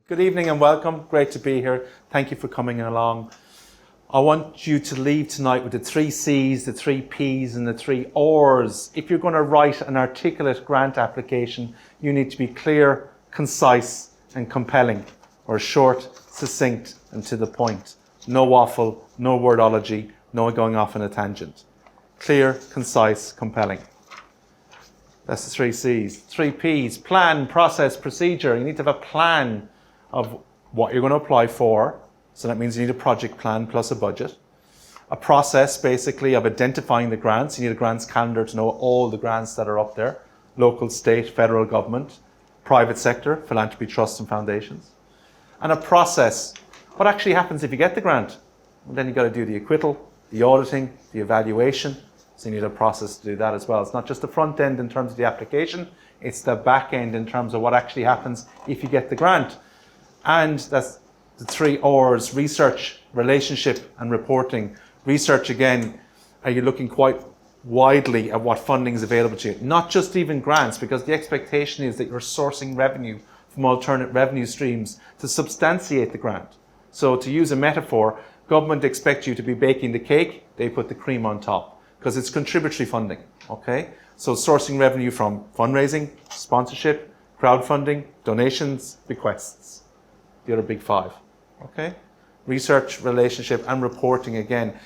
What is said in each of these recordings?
Good evening and welcome. Great to be here. Thank you for coming along. I want you to leave tonight with the 3 C's, the 3 P's and the 3 R's. If you're going to write an articulate grant application, you need to be clear, concise and compelling, or short, succinct and to the point. No waffle, no wordology, no going off on a tangent. Clear, concise, compelling. That's the 3 C's. 3 P's, plan, process, procedure. You need to have a plan of what you're going to apply for. So that means you need a project plan plus a budget. A process basically of identifying the grants. You need a grants calendar to know all the grants that are up there. Local, state, federal government, private sector, philanthropy trusts and foundations. And a process. What actually happens if you get the grant? Well, then you've got to do the acquittal, the auditing, the evaluation. So you need a process to do that as well. It's not just the front end in terms of the application, it's the back end in terms of what actually happens if you get the grant. And that's the 3 R's, research, relationship and reporting. Research again, are you looking quite widely at what funding is available to you? Not just even grants, because the expectation is that you're sourcing revenue from alternate revenue streams to substantiate the grant. So to use a metaphor, government expects you to be baking the cake, they put the cream on top, because it's contributory funding, okay? So sourcing revenue from fundraising, sponsorship, crowdfunding, donations, bequests. The other big 5, okay? Research, relationship, and reporting again.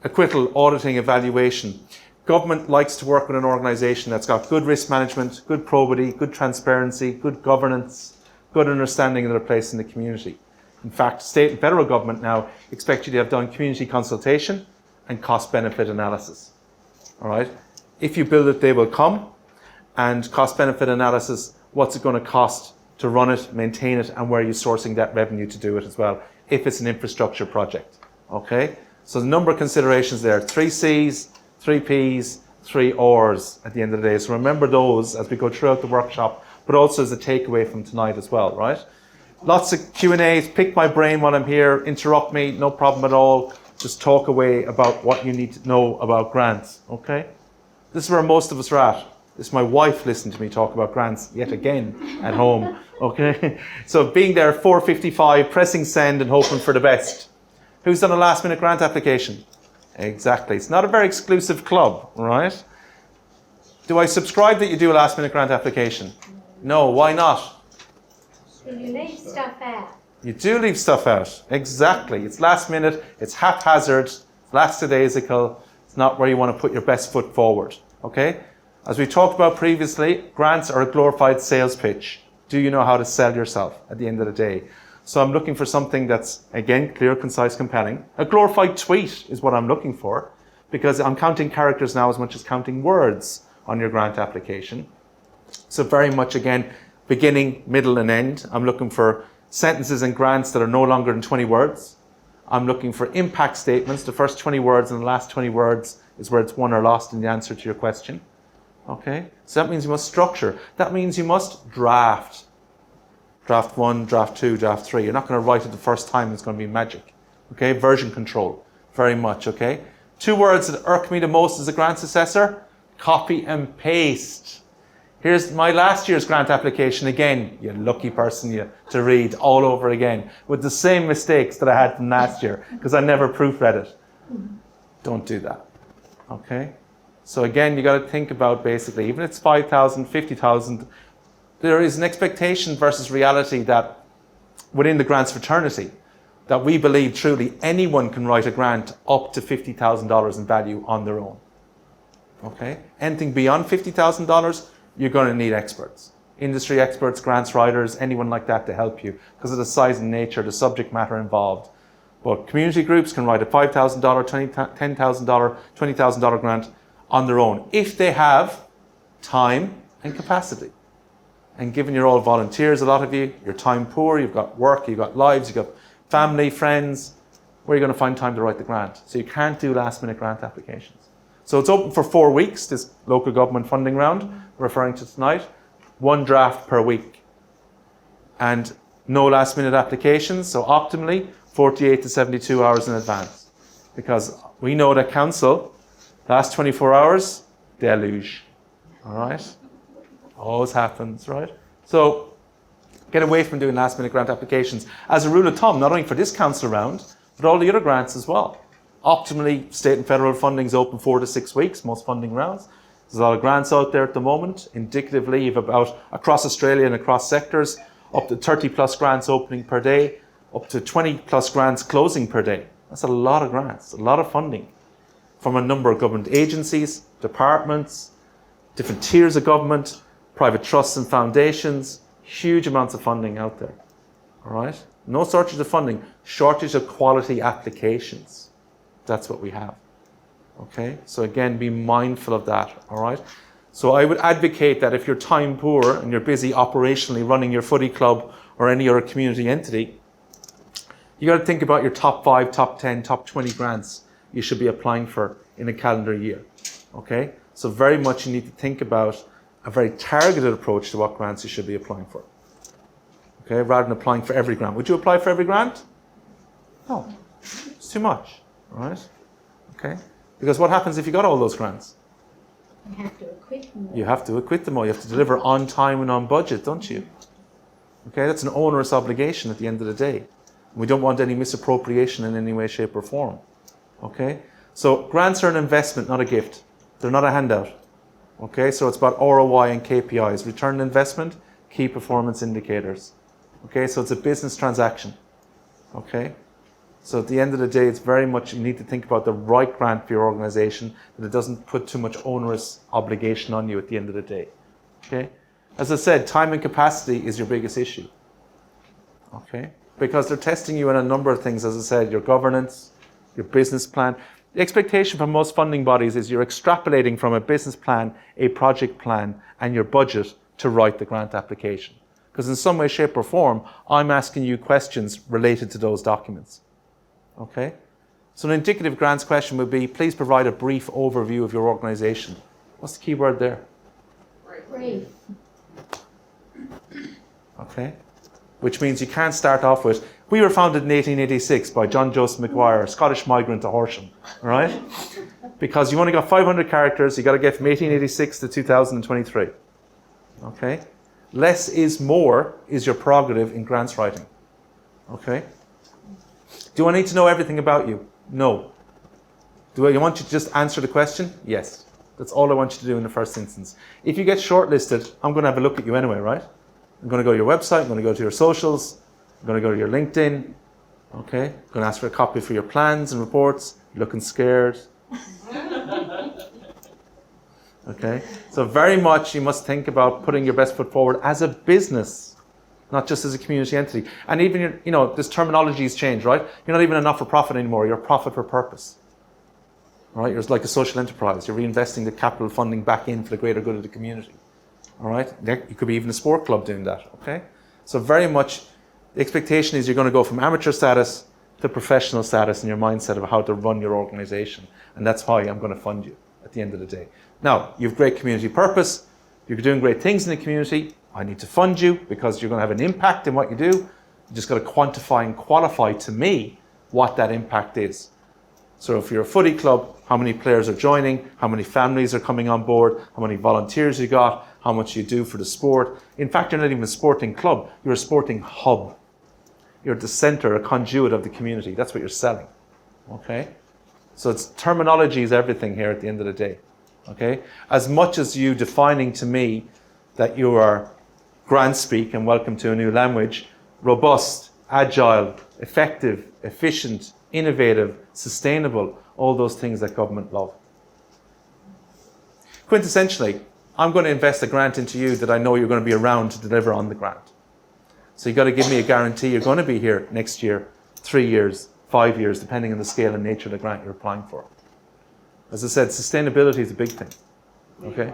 Acquittal, auditing, evaluation. Government likes to work with an organisation that's got good risk management, good probity, good transparency, good governance, good understanding of their place in the community. In fact, state and federal government now expect you to have done community consultation and cost-benefit analysis, all right? If you build it, they will come. And cost-benefit analysis, what's it going to cost to run it, maintain it, and where are you sourcing that revenue to do it as well, if it's an infrastructure project, okay? So the number of considerations there, 3 C's, 3 P's, 3 R's at the end of the day. So remember those as we go throughout the workshop, but also as a takeaway from tonight as well, right? Lots of Q&A's, pick my brain while I'm here, interrupt me, no problem at all. Just talk away about what you need to know about grants, okay? This is where most of us are at. This is my wife listening to me talk about grants yet again at home, okay? So being there at 4:55, pressing send and hoping for the best. Who's done a last minute grant application? Exactly. It's not a very exclusive club, right? Do I subscribe that you do a last minute grant application? No, why not? You leave stuff out. You do leave stuff out. Exactly. It's last minute, it's haphazard, it's lackadaisical, it's not where you want to put your best foot forward, okay? As we talked about previously, grants are a glorified sales pitch. Do you know how to sell yourself at the end of the day? So I'm looking for something that's, again, clear, concise, compelling. A glorified tweet is what I'm looking for, because I'm counting characters now as much as counting words on your grant application. So very much, again, beginning, middle and end. I'm looking for sentences and grants that are no longer than 20 words. I'm looking for impact statements. The first 20 words and the last 20 words is where it's won or lost in the answer to your question. Okay, so that means you must structure. That means you must draft. Draft 1, draft 2, draft 3. You're not going to write it the first time, it's going to be magic. Okay, version control, very much, okay? 2 words that irk me the most as a grants assessor, copy and paste. Here's my last year's grant application again, you lucky person to read all over again, with the same mistakes that I had from last year, because I never proofread it. Don't do that, okay? So again, you got to think about basically, even if it's 5,000, 50,000, there is an expectation versus reality that within the grants fraternity, that we believe truly anyone can write a grant up to $50,000 in value on their own. Okay? Anything beyond $50,000, you're going to need experts. Industry experts, grants writers, anyone like that to help you because of the size and nature, the subject matter involved. But community groups can write a $5,000, $10,000, $20,000 grant on their own, if they have time and capacity. And given you're all volunteers, a lot of you, you're time poor, you've got work, you've got lives, you've got family, friends, where are you going to find time to write the grant? So you can't do last minute grant applications. So it's open for 4 weeks, this local government funding round we're referring to tonight, 1 draft per week. And no last minute applications, so optimally 48 to 72 hours in advance. Because we know that council, last 24 hours, deluge, all right? Always happens, right? So Get away from doing last minute grant applications. As a rule of thumb, not only for this council round, but all the other grants as well. Optimally, state and federal funding is open 4 to 6 weeks, most funding rounds. There's a lot of grants out there at the moment. Indicatively, you've about, across Australia and across sectors, up to 30 plus grants opening per day, up to 20 plus grants closing per day. That's a lot of grants, a lot of funding from a number of government agencies, departments, different tiers of government, private trusts and foundations, huge amounts of funding out there. All right? No shortage of funding, shortage of quality applications. That's what we have. Okay? So again, be mindful of that. All right? So I would advocate that if you're time poor and you're busy operationally running your footy club or any other community entity, you got to think about your top 5, top 10, top 20 grants you should be applying for in a calendar year. Okay? So very much you need to think about a very targeted approach to what grants you should be applying for. Okay? Rather than applying for every grant. Would you apply for every grant? No. It's too much. All right? Okay? Because what happens if you got all those grants? You have to acquit them all. You have to acquit them all. You have to deliver on time and on budget, don't you? Okay? That's an onerous obligation at the end of the day. We don't want any misappropriation in any way, shape, or form. Okay? So grants are an investment, not a gift. They're not a handout. Okay? So it's about ROI and KPIs, return on investment, key performance indicators. Okay? So it's a business transaction. Okay? So at the end of the day, it's very much, you need to think about the right grant for your organization, that it doesn't put too much onerous obligation on you at the end of the day. Okay? As I said, time and capacity is your biggest issue. Okay? Because they're testing you on a number of things, as I said, your governance, your business plan. The expectation from most funding bodies is you're extrapolating from a business plan, a project plan, and your budget to write the grant application. Because in some way, shape, or form, I'm asking you questions related to those documents. Okay? So an indicative grants question would be, please provide a brief overview of your organization. What's the key word there? Brief. Okay? Which means you can't start off with, we were founded in 1886 by John Joseph McGuire, a Scottish migrant to Horsham. All right? Because you only got 500 characters, you got to get from 1886 to 2023. Okay? Less is more is your prerogative in grants writing. Okay? Do I need to know everything about you? No. Do I want you to just answer the question? Yes. That's all I want you to do in the first instance. If you get shortlisted, I'm going to have a look at you anyway, right? I'm going to go to your website, I'm going to go to your socials, I'm going to go to your LinkedIn. Okay? I'm going to ask for a copy for your plans and reports. You're looking scared. Okay? So very much you must think about putting your best foot forward as a business, not just as a community entity. And even, this terminology has changed, right? You're not even a not-for-profit anymore. You're a profit for purpose. All right? You're like a social enterprise. You're reinvesting the capital funding back in for the greater good of the community. All right? You could be even a sport club doing that. Okay? So very much the expectation is you're going to go from amateur status to professional status in your mindset of how to run your organization. And that's why I'm going to fund you at the end of the day. Now, you have great community purpose. You're doing great things in the community. I need to fund you because you're going to have an impact in what you do. You just got to quantify and qualify to me what that impact is. So if you're a footy club, how many players are joining, how many families are coming on board, how many volunteers you got, how much you do for the sport. In fact, you're not even a sporting club, you're a sporting hub. You're at the center, a conduit of the community. That's what you're selling. Okay? So it's terminology is everything here at the end of the day. Okay? As much as you defining to me that you are grand speak and welcome to a new language, robust, agile, effective, efficient, innovative, sustainable, all those things that government love. Quintessentially, I'm going to invest a grant into you that I know you're going to be around to deliver on the grant. So you've got to give me a guarantee you're going to be here next year, 3 years, 5 years, depending on the scale and nature of the grant you're applying for. As I said, sustainability is a big thing. Okay?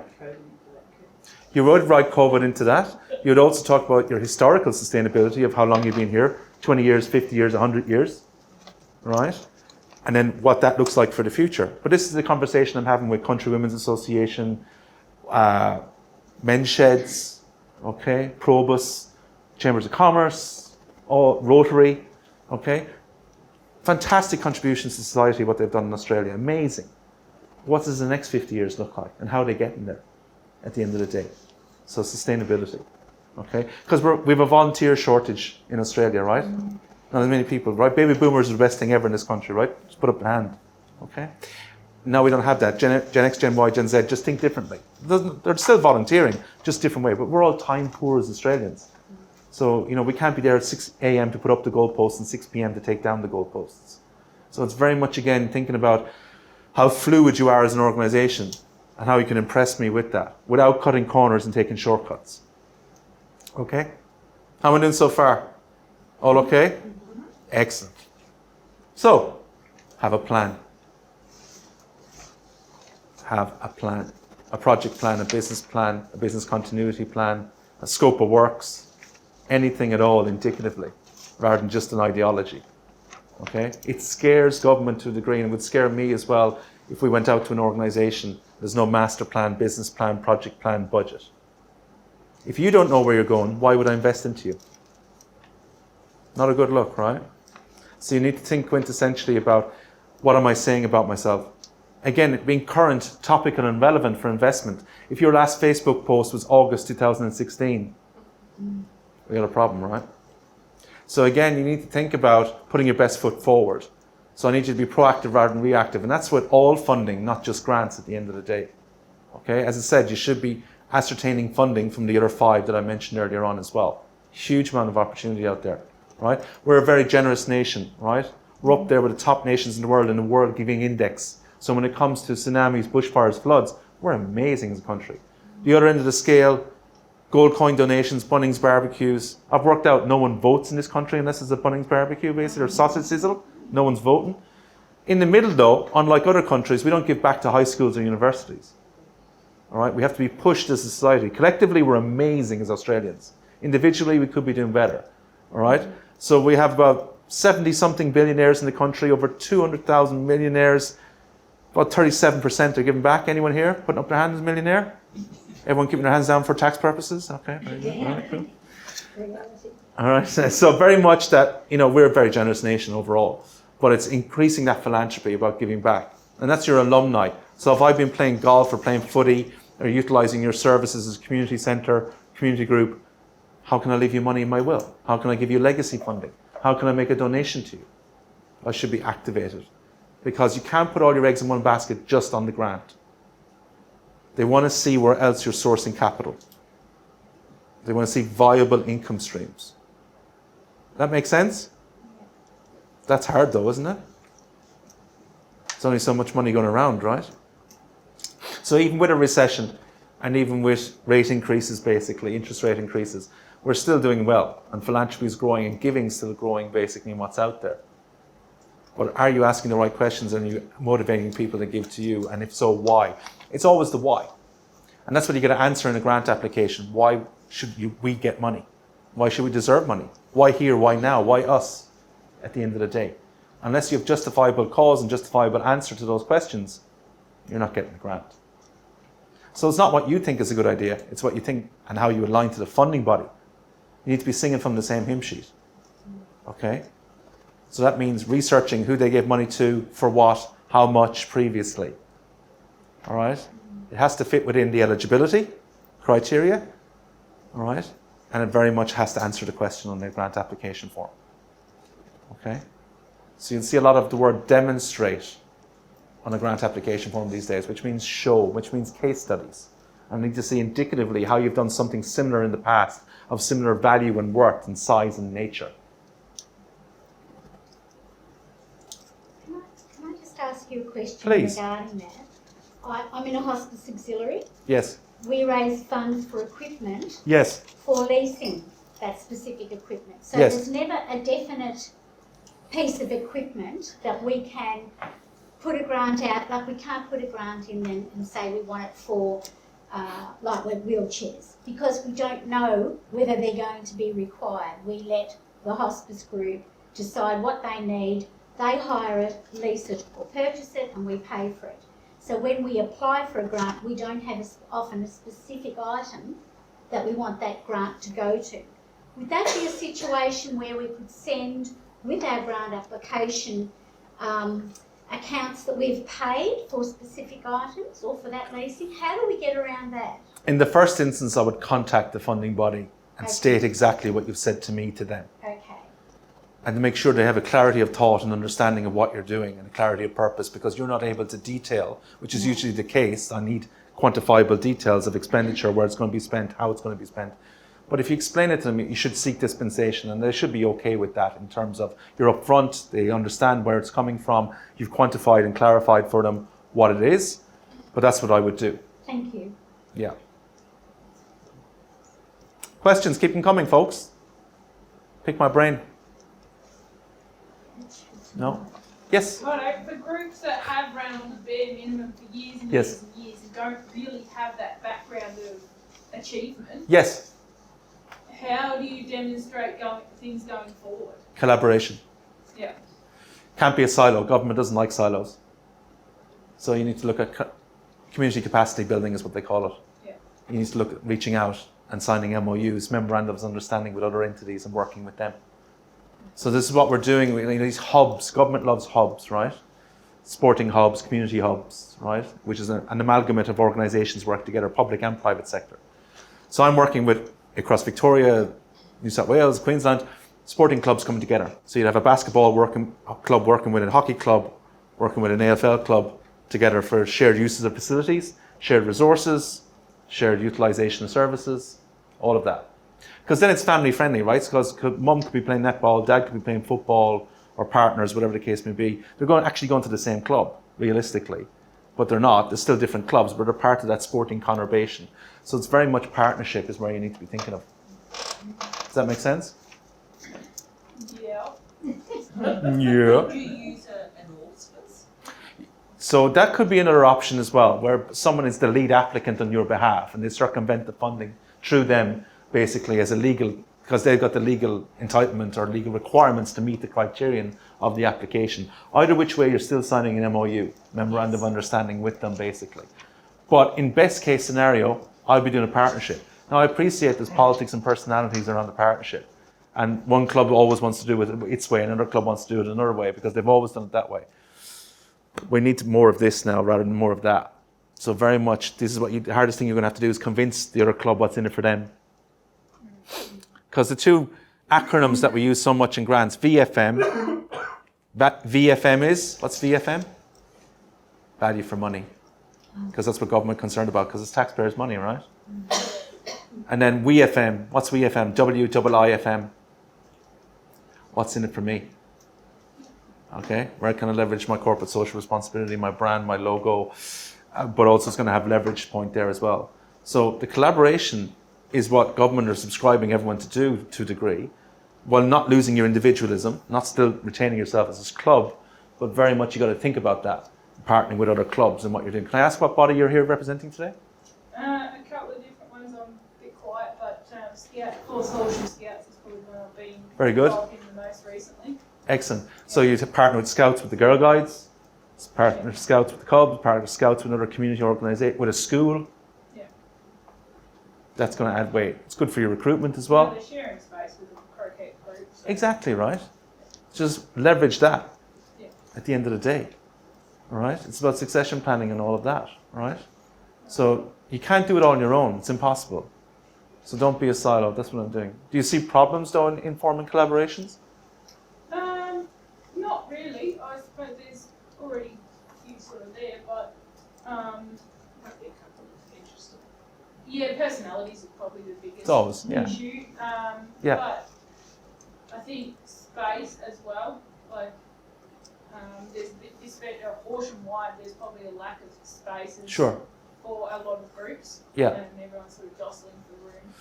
You would write COVID into that. You would also talk about your historical sustainability of how long you've been here, 20 years, 50 years, 100 years. Right? And then what that looks like for the future. But this is the conversation I'm having with Country Women's Association, men's sheds, okay, Probus, Chambers of Commerce, all Rotary, okay. Fantastic contributions to society, what they've done in Australia, amazing. What does the next 50 years look like and how are they getting there at the end of the day? So sustainability. Okay, because we have a volunteer shortage in Australia, right? Not as many people, right? Baby boomers are the best thing ever in this country, right? Just put up a hand, okay? Now we don't have that. Gen X, Gen Y, Gen Z just think differently. They're still volunteering, just different way. But we're all time poor as Australians. So, we can't be there at 6 a.m. to put up the goalposts and 6 p.m. to take down the goalposts. So it's very much, again, thinking about how fluid you are as an organisation and how you can impress me with that without cutting corners and taking shortcuts. Okay? How am I doing so far? All okay? Excellent. So, have a plan. Have a plan. A project plan, a business continuity plan, a scope of works, anything at all indicatively, rather than just an ideology. Okay? It scares government to a degree, and it would scare me as well if we went out to an organisation, there's no master plan, business plan, project plan, budget. If you don't know where you're going, why would I invest into you? Not a good look, right? So you need to think quintessentially about what am I saying about myself? Again, being current, topical and relevant for investment. If your last Facebook post was August 2016, we got a problem, right? So again, you need to think about putting your best foot forward. So I need you to be proactive rather than reactive. And that's with all funding, not just grants at the end of the day. Okay, as I said, you should be ascertaining funding from the other 5 that I mentioned earlier on as well. Huge amount of opportunity out there, right? We're a very generous nation, right? We're up there with the top nations in the world in the World Giving Index. So when it comes to tsunamis, bushfires, floods, we're amazing as a country. The other end of the scale, gold coin donations, Bunnings barbecues. I've worked out no one votes in this country unless it's a Bunnings barbecue, basically, or sausage sizzle. No one's voting. In the middle, though, unlike other countries, we don't give back to high schools or universities. All right, we have to be pushed as a society. Collectively, we're amazing as Australians. Individually, we could be doing better. All right, so we have about 70-something billionaires in the country, over 200,000 millionaires. About 37% are giving back. Anyone here putting up their hand as a millionaire? Everyone keeping their hands down for tax purposes? Okay, very good. All right, cool. All right, so very much that, we're a very generous nation overall, but it's increasing that philanthropy about giving back. And that's your alumni. So if I've been playing golf or playing footy or utilising your services as a community centre, community group, how can I leave you money in my will? How can I give you legacy funding? How can I make a donation to you? I should be activated. Because you can't put all your eggs in one basket just on the grant. They want to see where else you're sourcing capital. They want to see viable income streams. That makes sense? That's hard though, isn't it? There's only so much money going around, right? So even with a recession, and even with rate increases, basically, interest rate increases, we're still doing well. And philanthropy is growing and giving is still growing, basically, in what's out there. But are you asking the right questions and are you motivating people to give to you? And if so, why? It's always the why. And that's what you got to answer in a grant application. Why should we get money? Why should we deserve money? Why here? Why now? Why us? At the end of the day. Unless you have justifiable cause and justifiable answer to those questions, you're not getting a grant. So it's not what you think is a good idea. It's what you think and how you align to the funding body. You need to be singing from the same hymn sheet. Okay? So that means researching who they gave money to, for what, how much previously. All right? It has to fit within the eligibility criteria. All right? And it very much has to answer the question on the grant application form. Okay? So you'll see a lot of the word demonstrate on a grant application form these days, which means show, which means case studies. And I need to see indicatively how you've done something similar in the past, of similar value and worth and size and nature. Can I just ask you a question Please. regarding that? I'm in a hospice auxiliary. Yes. We raise funds for equipment. Yes. For leasing that specific equipment. So Yes. there's never a definite piece of equipment that we can put a grant out, like we can't put a grant in and say we want it for like with wheelchairs, because we don't know whether they're going to be required. We let the hospice group decide what they need, they hire it, lease it or purchase it, and we pay for it. So when we apply for a grant, we don't have often a specific item that we want that grant to go to. Would that be a situation where we could send with our grant application accounts that we've paid for specific items or for that leasing? How do we get around that? In the first instance, I would contact the funding body and Okay. state exactly what you've said to me to them. Okay. And to make sure they have a clarity of thought and understanding of what you're doing and a clarity of purpose, because you're not able to detail, which is usually the case. I need quantifiable details of expenditure, where it's going to be spent, how it's going to be spent. But if you explain it to them, you should seek dispensation, and they should be okay with that in terms of you're upfront, they understand where it's coming from, you've quantified and clarified for them what it is. But that's what I would do. Thank you. Yeah. Questions, keep them coming, folks. Pick my brain. No? Yes? Righto, for groups that have run on the bare minimum for years and Yes. years and years and don't really have that background of achievement, Yes. how do you demonstrate things going forward? Collaboration. Yeah. Can't be a silo. Government doesn't like silos. So you need to look at community capacity building is what they call it. Yeah. You need to look at reaching out and signing MOUs, memorandums of understanding with other entities and working with them. So this is what we're doing. These hubs, government loves hubs, right? Sporting hubs, community hubs, right? Which is an amalgamate of organisations work together, public and private sector. So I'm working with, across Victoria, New South Wales, Queensland, sporting clubs coming together. So you'd have a basketball club working with a hockey club, working with an AFL club together for shared uses of facilities, shared resources, shared utilisation of services, all of that. Because then it's family friendly, right? Because mum could be playing netball, dad could be playing football, or partners, whatever the case may be. They're actually going to the same club, realistically. But they're not. They're still different clubs, but they're part of that sporting conurbation. So it's very much partnership is where you need to be thinking of. Does that make sense? Yeah. Yeah. Do you use an auspice? So that could be another option as well, where someone is the lead applicant on your behalf and they circumvent the funding through them, basically as a legal, because they've got the legal entitlement or legal requirements to meet the criterion of the application. Either which way, you're still signing an MOU, memorandum of understanding with them, basically. But in best case scenario, I'll be doing a partnership. Now I appreciate there's politics and personalities around the partnership. And one club always wants to do it its way, and another club wants to do it another way, because they've always done it that way. We need more of this now rather than more of that. So very much, this is the hardest thing you're going to have to do is convince the other club what's in it for them. Because the two acronyms that we use so much in grants, VFM, VFM is, what's VFM? Value for money. Because that's what government concerned about, because it's taxpayers' money, right? And then WEFM, what's WEFM? WIIFM. What's in it for me? Okay, where can I leverage my corporate social responsibility, my brand, my logo, but also it's going to have leverage point there as well. So the collaboration is what government are subscribing everyone to do to a degree, while not losing your individualism, not still retaining yourself as a club, but very much you got to think about that, partnering with other clubs and what you're doing. Can I ask what body you're here representing today? A couple of different ones. I'm a bit quiet, but Social Scouts is probably one I've been Very good. involved in the most recently. Excellent. So you partner with Scouts with the Girl Guides, partner Scouts with the Cubs, partner Scouts with another community organisation, with a school. Yeah. That's going to add weight. It's good for your recruitment as well. They're sharing space with the croquet group. So Exactly, right? Just leverage that Yeah. at the end of the day. All right? It's about succession planning and all of that, right? So you can't do it all on your own. It's impossible. So don't be a silo. That's what I'm doing. Do you see problems, though, in forming collaborations? Not really. I suppose there's already a few sort of there, but Might be a couple of interesting. yeah, personalities are probably the biggest It's always, yeah. issue. Yeah. But I think space as well. Like there's ocean-wide, there's probably a lack of spaces Sure. for a lot of groups. Yeah. And everyone's sort of jostling for the room.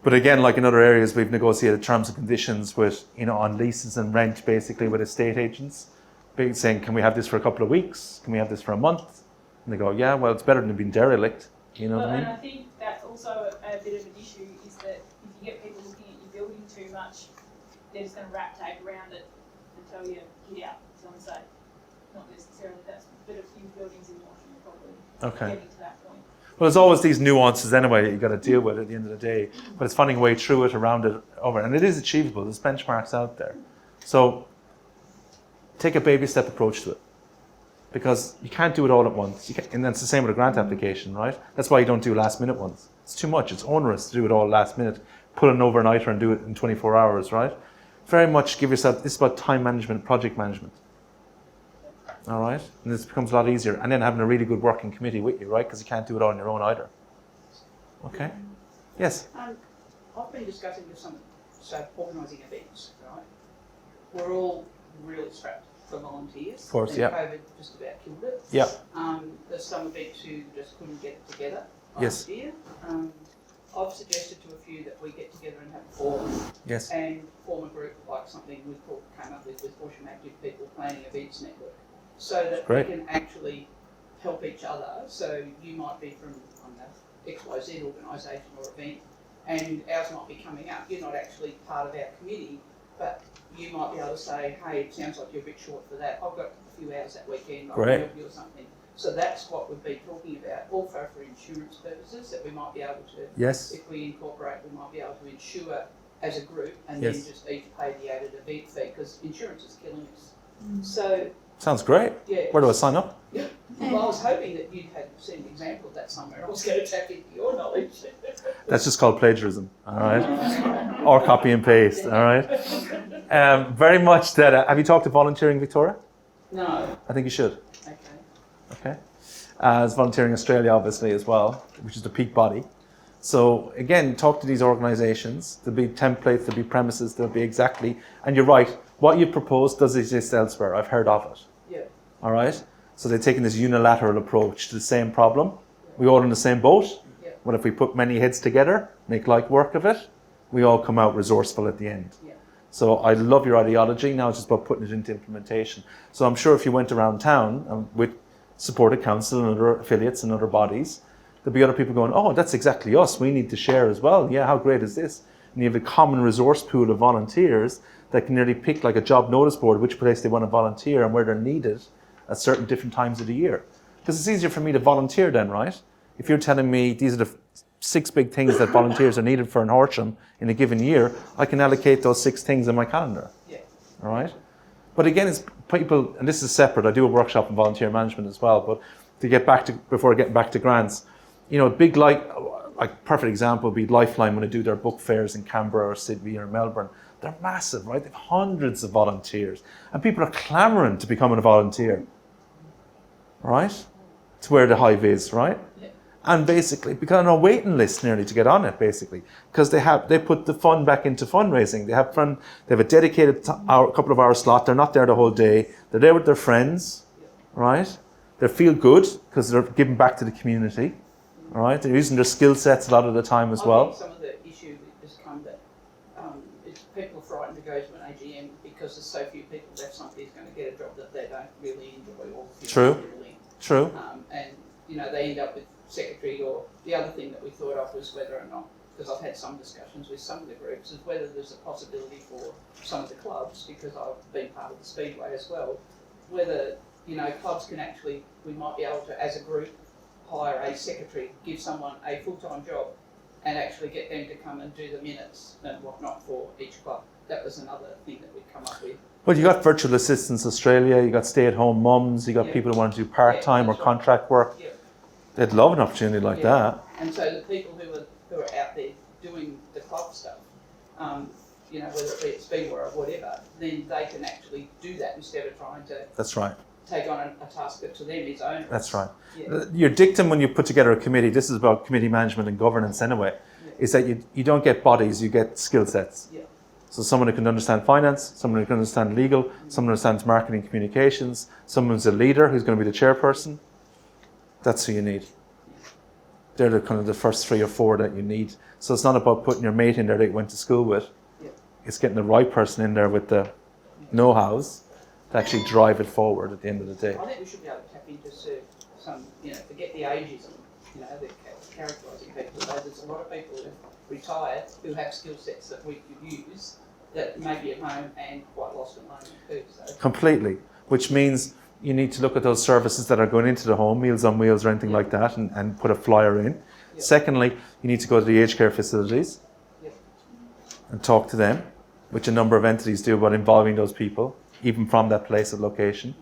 But again, like in other areas, we've negotiated terms and conditions with, on leases and rent, basically with estate agents, saying, can we have this for a couple of weeks? Can we have this for a month? And they go, yeah, well, it's better than being derelict. You know what I And mean? I think that's also a bit of an issue is that if you get people looking at your building too much, they're just going to wrap tape around it and tell you, get out, so and say. Not necessarily that's, but a few buildings in Washington are probably getting to that point. Well, there's always these nuances anyway that you've got to deal with at the end of the day. But it's finding a way through it, around it, over. And it is achievable. There's benchmarks out there. So take a baby step approach to it. Because you can't do it all at once. And that's the same with a grant application, right? That's why you don't do last minute ones. It's too much. It's onerous to do it all last minute. pull an overnighter and do it in 24 hours, right? Very much give yourself, this is about time management, project management. All right? And this becomes a lot easier. And then having a really good working committee with you, right? Because you can't do it all on your own either. Okay? Yes? I've been discussing with some, organising events, right? We're all really strapped for volunteers. Of course, and yeah. COVID just about killed it. Yeah. There's some events who just couldn't get it together Yes. last year. I've suggested to a few that we get together and have a forum Yes. and form a group like something we came up with Horsham Active People Planning Events Network, so that Great. we can actually help each other. So you might be from, I don't know, XYZ organisation or event, and ours might be coming up. You're not actually part of our committee, but you might be able to say, hey, it sounds like you're a bit short for that. I've got a few hours that weekend, I can Great. help you or something. So that's what we've been talking about, also for insurance purposes, that we might be able to, Yes. if we incorporate, we might be able to insure as a group and Yes. then just each pay the added event fee, because insurance is killing us. So, Sounds great. yeah. Where do I sign up? Well, I was hoping that you'd had seen an example of that somewhere. I was going to tap into your knowledge. That's just called plagiarism, all right? Or copy and paste, all right? Very much that. Have you talked to Volunteering Victoria? No. I think you should. Okay. Okay. As Volunteering Australia, obviously, as well, which is the peak body. So again, talk to these organisations. There'll be templates, there'll be premises, there'll be exactly. And you're right. What you propose does exist elsewhere. I've heard of it. Yeah. All right. So they're taking this unilateral approach to the same problem. We all in the same boat. Yeah. What if we put many heads together, make light work of it? We all come out resourceful at the end. Yeah. So I love your ideology. Now it's just about putting it into implementation. So I'm sure if you went around town with supported council and other affiliates and other bodies, there'll be other people going, oh, that's exactly us. We need to share as well. Yeah, how great is this? And you have a common resource pool of volunteers that can nearly pick like a job notice board, which place they want to volunteer and where they're needed at certain different times of the year. Because it's easier for me to volunteer then, right? If you're telling me these are the 6 big things that volunteers are needed for in Horsham in a given year, I can allocate those 6 things in my calendar. Yeah. All right? But again, it's people, and this is separate. I do a workshop in volunteer management as well. But to get back to, before getting back to grants, you know, big like perfect example would be Lifeline when they do their book fairs in Canberra or Sydney or Melbourne. They're massive, right? They have hundreds of volunteers, and people are clamoring to become a volunteer, right? To where the hive is, right? Yeah. And basically, because on a waiting list nearly to get on it, basically, because they put the fund back into fundraising. They have a dedicated couple of hour slot. They're not there the whole day. They're there with their friends, right? They feel good because they're giving back to the community, all right? They're using their skill sets a lot of the time as I well. think some of the issue that has come that is people are frightened to go to an AGM because there's so few people left. Somebody's going to get a job that they don't really enjoy or feel True. comfortable in. True. And you know they end up with secretary. Or the other thing that we thought of was whether or not, because I've had some discussions with some of the groups, is whether there's a possibility for some of the clubs, because I've been part of the Speedway as well, whether clubs can actually, we might be able to, as a group, hire a secretary, give someone a full-time job, and actually get them to come and do the minutes and whatnot for each club. That was another thing that we'd come up with. Well, you got Virtual Assistants Australia, you got stay-at-home mums, you got people who want to do part-time or that's right. contract work. Yeah. They'd love an opportunity like that. And so the people who are out there doing the club stuff, whether it be at Speedway or whatever, then they can actually do that instead of trying to That's right. take on a task that to them is onerous. That's right. Yeah. Your dictum when you put together a committee, this is about committee management and governance anyway, is that you don't get bodies, you get skill sets. Yeah. So someone who can understand finance, someone who can understand legal, someone who understands marketing communications, someone who's a leader, who's going to be the chairperson. That's who you need. They're the kind of the first 3 or 4 that you need. So it's not about putting your mate in there that you went to school with. Yeah. It's getting the right person in there with the know-hows to actually drive it forward at the end of the day. I think we should be able to tap into some, forget the ageism, the characterising people. There's a lot of people who retired who have skill sets that we could use that may be at home and quite lost at the moment too. So. Completely. Which means you need to look at those services that are going into the home, Meals on Wheels or anything like that, and put a flyer in. Yeah. Secondly, you need to go to the aged care facilities Yeah. and talk to them, which a number of entities do about involving those people, even from that place of location.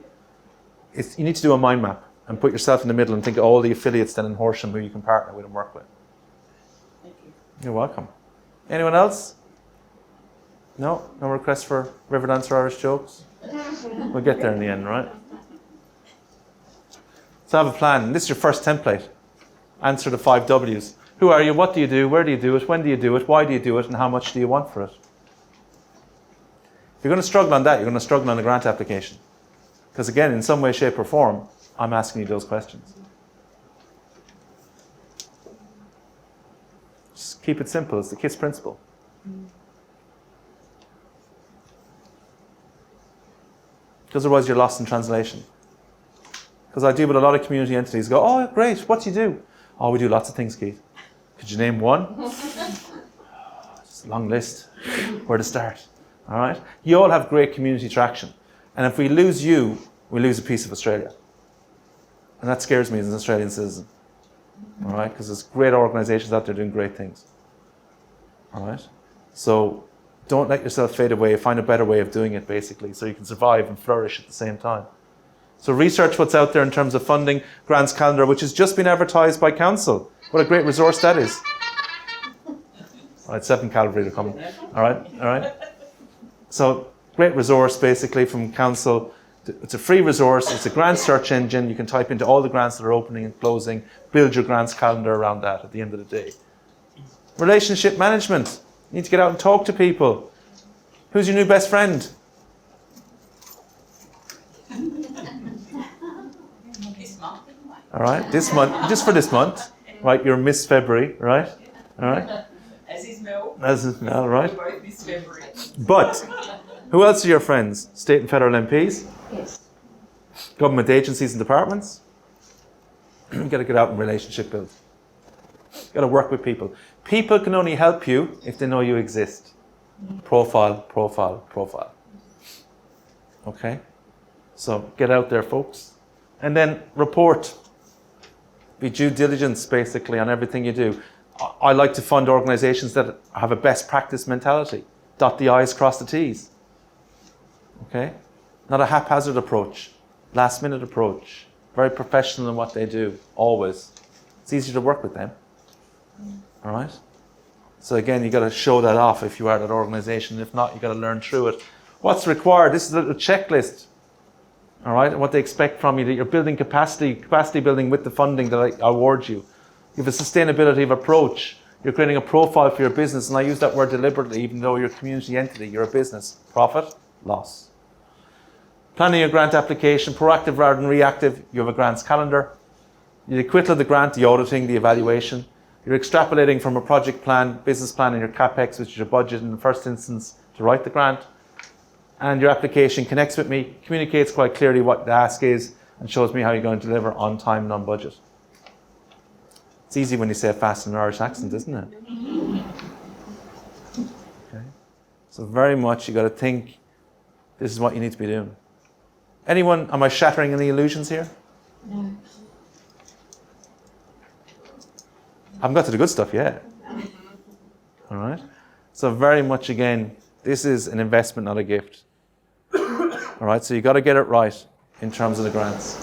You need to do a mind map and put yourself in the middle and think of all the affiliates then in Horsham who you can partner with and work with. Thank you. You're welcome. Anyone else? No? No requests for Riverdance or Irish jokes? We'll get there in the end, right? So have a plan. This is your first template. Answer the 5 W's. Who are you? What do you do? Where do you do it? When do you do it? Why do you do it? And how much do you want for it? If you're going to struggle on that, you're going to struggle on the grant application. Because again, in some way, shape or form, I'm asking you those questions. Just keep it simple. It's the KISS principle. Because otherwise you're lost in translation. Because I deal with a lot of community entities go, oh, great, what do you do? Oh, we do lots of things, Keith. Could you name one? It's a long list. Where to start? All right? You all have great community traction. And if we lose you, we lose a piece of Australia. And that scares me as an Australian citizen. All right? Because there's great organizations out there doing great things. All right? So don't let yourself fade away. Find a better way of doing it, basically, so you can survive and flourish at the same time. So research what's out there in terms of funding. Grants calendar, which has just been advertised by council. What a great resource that is. All right, 7 cavalry are coming. All right. So great resource, basically, from council. It's a free resource. It's a grant search engine. You can type into all the grants that are opening and closing. Build your grants calendar around that at the end of the day. Relationship management. You need to get out and talk to people. Who's your new best friend? This month, anyway. All right, this month, just for this month. Right, you're Miss February, right? All right. As is Mel. As is Mel, right? We're both Miss February. But who else are your friends? State and federal MPs? Yes. Government agencies and departments? You've got to get out and relationship build. You've got to work with people. People can only help you if they know you exist. Profile. Okay? So get out there, folks. And then report. Be due diligence, basically, on everything you do. I like to fund organizations that have a best practice mentality. Dot the I's, cross the T's. Okay? Not a haphazard approach. Last minute approach. Very professional in what they do, always. It's easier to work with them. All right? So again, you've got to show that off if you are that organization. If not, you've got to learn through it. What's required? This is a little checklist. All right? And what they expect from you, that you're building capacity building with the funding that I award you. You have a sustainability of approach. You're creating a profile for your business, and I use that word deliberately, even though you're a community entity, you're a business. Profit, loss. Planning your grant application, proactive rather than reactive. You have a grants calendar. The acquittal of the grant, the auditing, the evaluation. You're extrapolating from a project plan, business plan, and your CapEx, which is your budget in the first instance, to write the grant. And your application connects with me, communicates quite clearly what the ask is, and shows me how you're going to deliver on time and on budget. It's easy when you say it fast in an Irish accent, isn't it? Okay. So very much you got to think, this is what you need to be doing. Anyone, am I shattering any illusions here? No. I haven't got to the good stuff yet. All right. So very much again, this is an investment, not a gift. All right. So you got to get it right in terms of the grants.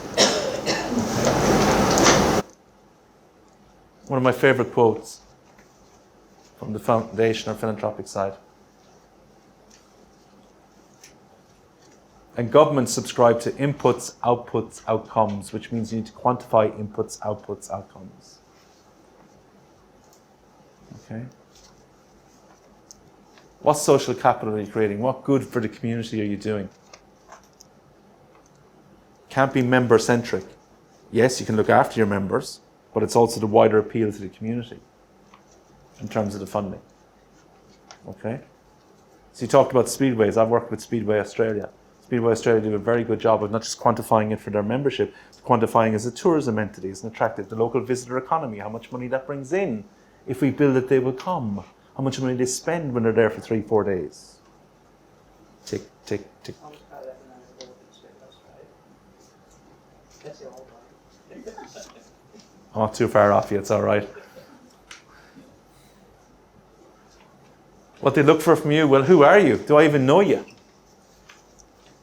One of my favorite quotes from the foundation or philanthropic side. And governments subscribe to inputs, outputs, outcomes, which means you need to quantify inputs, outputs, outcomes. Okay. What social capital are you creating? What good for the community are you doing? Can't be member-centric. Yes, you can look after your members, but it's also the wider appeal to the community in terms of the funding. Okay? So you talked about Speedways. I've worked with Speedway Australia. Speedway Australia do a very good job of not just quantifying it for their membership, but quantifying as a tourism entity, as an attractive, the local visitor economy, how much money that brings in. If we build it, they will come. How much money they spend when they're there for 3-4 days. Tick, tick, tick. I was part of that when I was a board in Speedway Australia. That's the old way. I'm not too far off you, it's all right. What they look for from you, well, who are you? Do I even know you?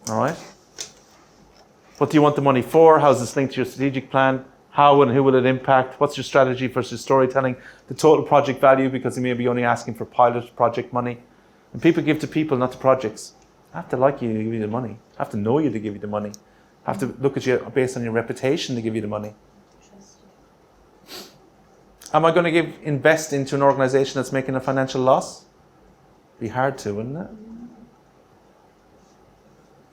All right? What do you want the money for? How's this linked to your strategic plan? How and who will it impact? What's your strategy for your storytelling? The total project value, because they may be only asking for pilot project money. And people give to people, not to projects. I have to like you to give you the money. I have to know you to give you the money. I have to look at you based on your reputation to give you the money. Am I going to invest into an organisation that's making a financial loss? Be hard to, wouldn't it?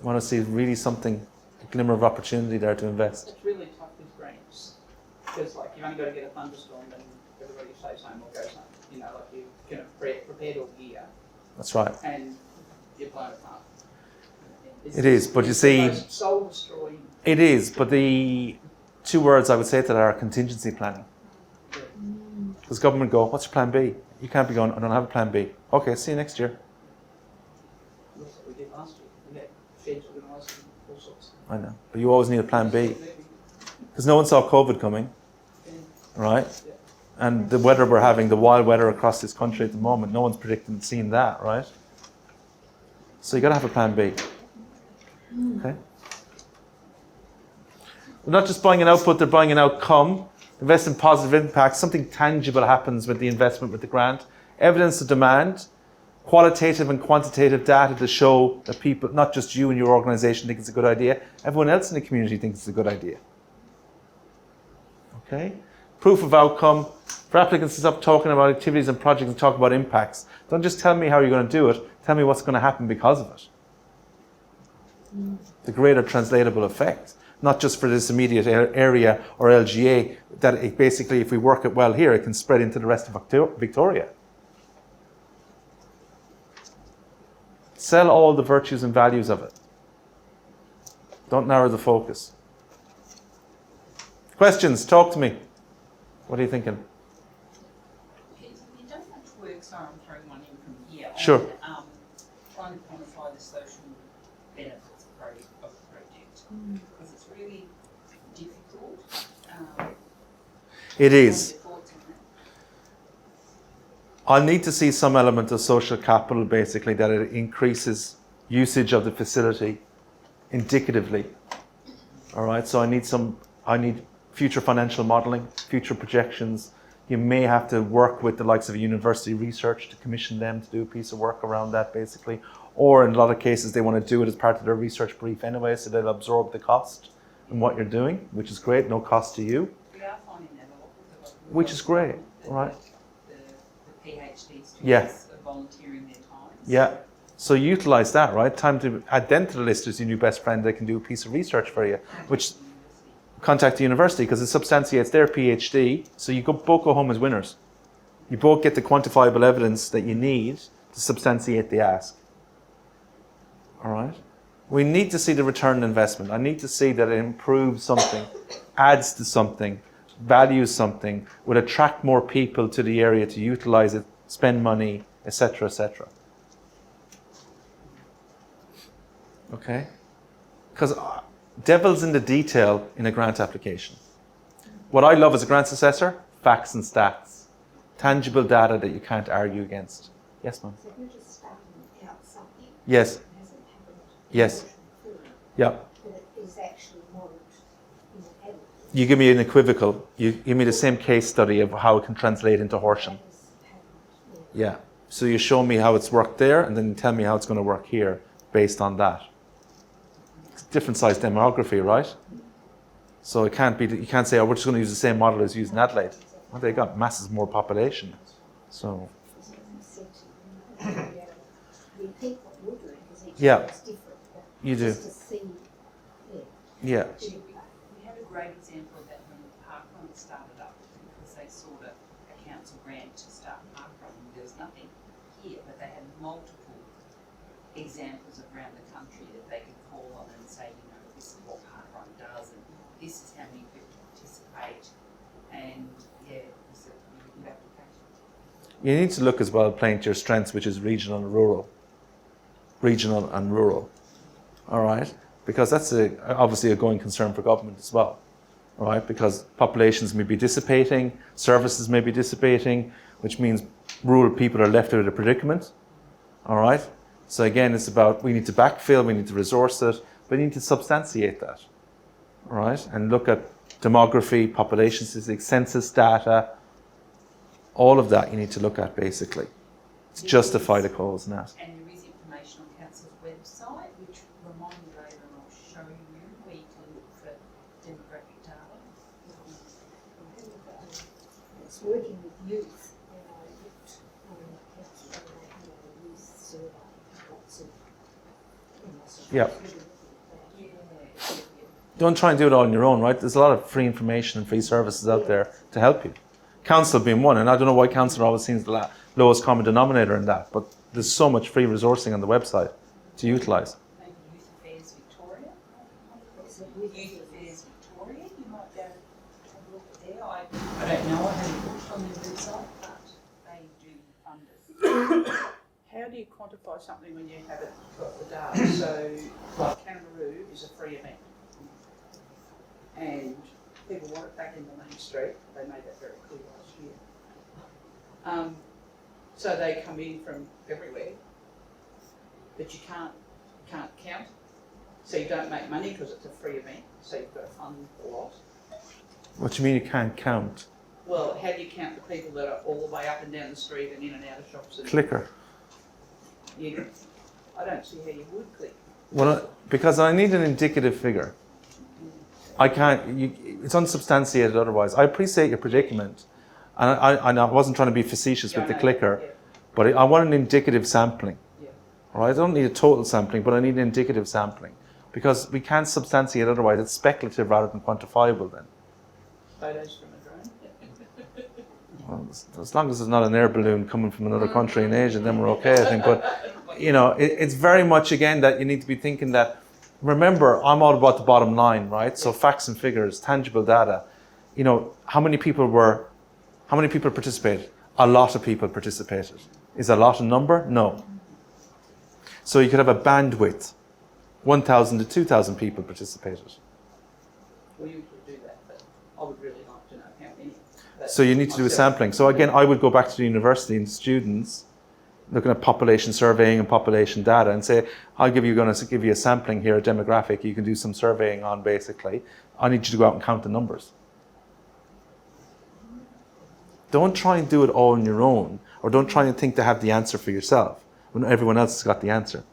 I want to see really something, a glimmer of opportunity there to invest. It's really tough with grants because, like, you've only got to get a thunderstorm and everybody stays home or goes home. You know, like you can have prepared all year. That's right. And you're blown apart. It is, but you see, soul destroying. It is, but the two words I would say to that are contingency planning. Does government go, what's your plan B? You can't be going, I don't have a plan B. Okay, see you next year. That's what we did last year. We had sheds organised and all sorts. I know, but you always need a plan B. Because no one saw COVID coming, right? And the weather we're having, the wild weather across this country at the moment, no one's predicting seeing that, right? So you got to have a plan B. Okay? We're not just buying an output, they're buying an outcome. Invest in positive impact. Something tangible happens with the investment, with the grant. Evidence of demand. Qualitative and quantitative data to show that people, not just you and your organisation, think it's a good idea. Everyone else in the community thinks it's a good idea. Okay? Proof of outcome. For applicants to stop talking about activities and projects and talk about impacts. Don't just tell me how you're going to do it. Tell me what's going to happen because of it. The greater translatable effect. Not just for this immediate area or LGA, that it basically, if we work it well here, it can spread into the rest of Victoria. Sell all the virtues and values of it. Don't narrow the focus. Questions? Talk to me. What are you thinking? You don't much work, sorry, I'm throwing one in from here. Sure. On, trying to quantify the social benefits of the project. Because it's really difficult. It is. Your thoughts on that? I'll need to see some element of social capital, basically, that it increases usage of the facility indicatively. All right, so I need future financial modelling, future projections. You may have to work with the likes of university research to commission them to do a piece of work around that, basically. Or in a lot of cases, they want to do it as part of their research brief anyway, so they'll absorb the cost in what you're doing, which is great, no cost to you. We are finding that a lot. Which is great, right? The PhD students Yeah. are volunteering their time. Yeah. So utilise that, right? Time to add them to the list as your new best friend. They can do a piece of research for you, which contact the university because it substantiates their PhD. So you both go home as winners. You both get the quantifiable evidence that you need to substantiate the ask. All right? We need to see the return on investment. I need to see that it improves something, adds to something, values something, would attract more people to the area to utilise it, spend money, etc., etc. Okay? Because devil's in the detail in a grant application. What I love as a grants assessor, facts and stats. Tangible data that you can't argue against. Yes, ma'am? So you're just starting out something Yes. that hasn't happened Yes. before, Yeah. but it is actually modelled in the adult. You give me an equivocal. You give me the same case study of how it can translate into Horsham. That has happened, yeah. Yeah. So you show me how it's worked there, and then you tell me how it's going to work here based on that. It's different size demography, right? So it can't be. You can't say, "Oh, we're just going to use the same model as used in Adelaide." Well, they got masses more population. So As I said to you, repeat what you're doing because each Yeah. one is different. But you do. just to see, Yeah. We had a great example of that when the parkrun started up because they sought a council grant to start parkrun. There was nothing here, but they had multiple examples around the country that they could call on and say, you know, this is what parkrun does and this is how many people participate. And yeah, it's a really good application. You need to look as well playing to your strengths, which is regional and rural. Regional and rural. All right? Because that's obviously a going concern for government as well. All right? Because populations may be dissipating, services may be dissipating, which means rural people are left out of a predicament. All right? So again, it's about we need to backfill, we need to resource it, but we need to substantiate that. All right? And look at demography, population statistics, census data, all of that you need to look at basically to justify the cause and that. And there is information on council's website, which remind me later and I'll show you where you can look for demographic data. It's working with youth, and I looked on the council and they had a youth survey, lots of, Yeah. Don't try and do it all on your own, right? There's a lot of free information and free services out there to help you. Council being one, and I don't know why council always seems the lowest common denominator in that, but there's so much free resourcing on the website to utilise. Maybe Youth Affairs Victoria. What's it with? Youth Affairs Victoria, you might go have a look there. I don't know, I haven't looked on their website, but they do fund us. How do you quantify something when you haven't got the data? So, like Kangaroo is a free event, and people want it back in the main street. They made that very clear last year. So they come in from everywhere, but you can't count. So you don't make money because it's a free event. So you've got to fund a lot. What do you mean you can't count? Well, how do you count the people that are all the way up and down the street and in and out of shops? And Clicker. I don't see how you would click. Well, because I need an indicative figure. I can't, it's unsubstantiated otherwise. I appreciate your predicament, and I wasn't trying to be facetious with the clicker, but I want an indicative sampling. Yeah. All right? I don't need a total sampling, but I need an indicative sampling, because we can't substantiate otherwise. It's speculative rather than quantifiable then. Photos from a drone. Well, as long as it's not an air balloon coming from another country in Asia, then we're okay, I think. But, you know, it's very much, again, that you need to be thinking that, remember, I'm all about the bottom line, right? So facts and figures, tangible data. You know, how many people participated? A lot of people participated. Is a lot a number? No. So you could have a bandwidth. 1,000 to 2,000 people participated. We usually do that, but I would really like to know how many. So you need to do a sampling. So again, I would go back to the university and students looking at population surveying and population data and say, going to give you a sampling here, a demographic you can do some surveying on basically. I need you to go out and count the numbers. Don't try and do it all on your own, or don't try and think to have the answer for yourself when everyone else has got the answer.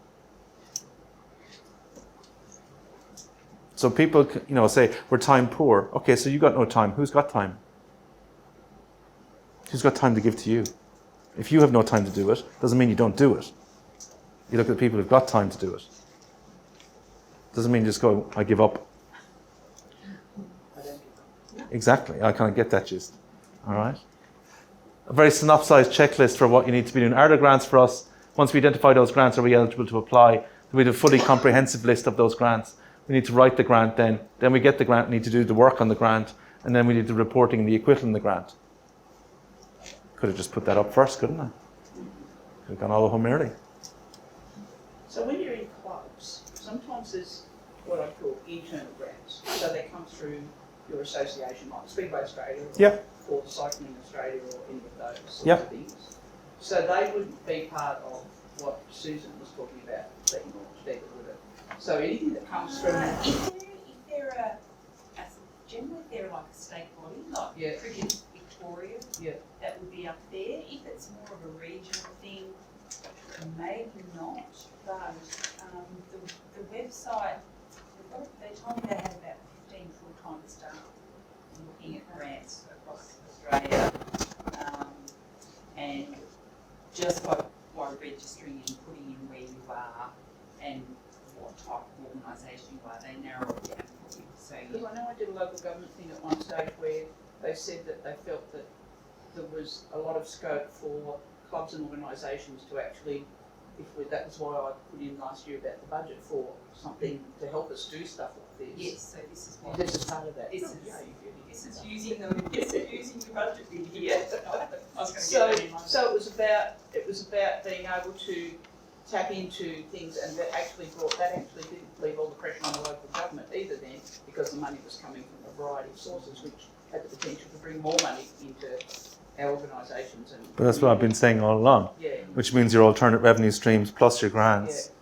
So people, say, we're time poor. Okay, so you got no time. Who's got time? Who's got time to give to you? If you have no time to do it, doesn't mean you don't do it. You look at the people who've got time to do it. Doesn't mean just go, I give up. Exactly, I kind of get that gist. All right. A very synopsized checklist for what you need to be doing. Are there grants for us? Once we identify those grants, are we eligible to apply? We need a fully comprehensive list of those grants. We need to write the grant then. Then we get the grant, need to do the work on the grant, and then we need the reporting and the equivalent of the grant. Could have just put that up first, couldn't I? Could have gone all home early. So when you're in clubs, sometimes there's what I call internal grants. So they come through your association, like Speedway Australia or Cycling Australia or any of those sorts of things. So they wouldn't be part of what Susan was talking about being launched either, would it? So anything that comes from... Generally they're like a state body, like Cricket Victoria, that would be up there. If it's more of a regional thing, maybe not, but the website, they told me they had about 15 full-time staff looking at grants across Australia, and just by registering and putting in where you are and what type of organisation you are, they narrow it down for you. So Because I know I did a local government thing at one stage where they said that they felt that there was a lot of scope for clubs and organisations to actually, that was why I put in last year about the budget for something to help us do stuff like this. yes, so this is what This is part of that. this is using them. This is using your budget in here. I was going to So, get that in my so it was about being able to tap into things, and that actually didn't leave all the pressure on the local government either then, because the money was coming from a variety of sources which had the potential to bring more money into our organisations. But that's what I've been saying all along, which means your alternate revenue streams plus your grants.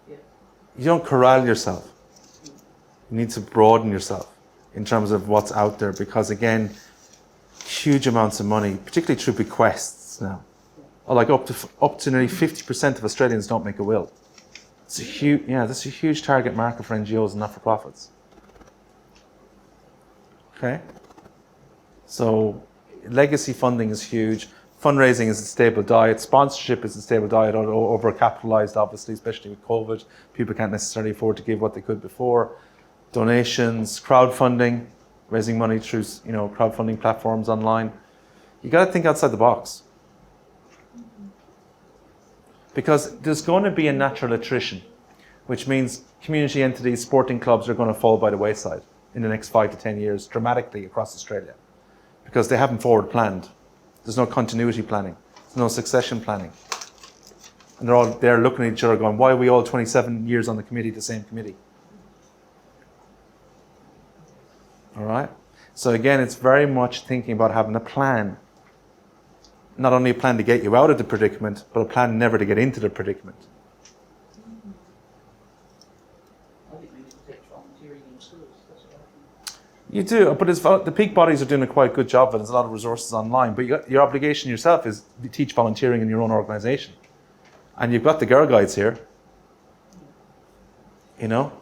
You don't corral yourself. You need to broaden yourself. in terms of what's out there, because again, huge amounts of money, particularly through bequests now. Or like up to nearly 50% of Australians don't make a will. It's a huge, that's a huge target market for NGOs and not-for-profits. Okay? So legacy funding is huge. Fundraising is a stable diet. Sponsorship is a stable diet, over-capitalized, obviously, especially with COVID. People can't necessarily afford to give what they could before. Donations, crowdfunding, raising money through, crowdfunding platforms online. You got to think outside the box. Because there's going to be a natural attrition, which means community entities, sporting clubs are going to fall by the wayside in the next 5 to 10 years, dramatically across Australia, because they haven't forward planned. There's no continuity planning. There's no succession planning. And they're all there looking at each other going, why are we all 27 years on the committee, the same committee? All right? So again, it's very much thinking about having a plan. Not only a plan to get you out of the predicament, but a plan never to get into the predicament. I think we need to teach volunteering in schools. That's what I think. You do, but the peak bodies are doing a quite good job, and there's a lot of resources online. But your obligation yourself is to teach volunteering in your own organisation. And you've got the Girl Guides here.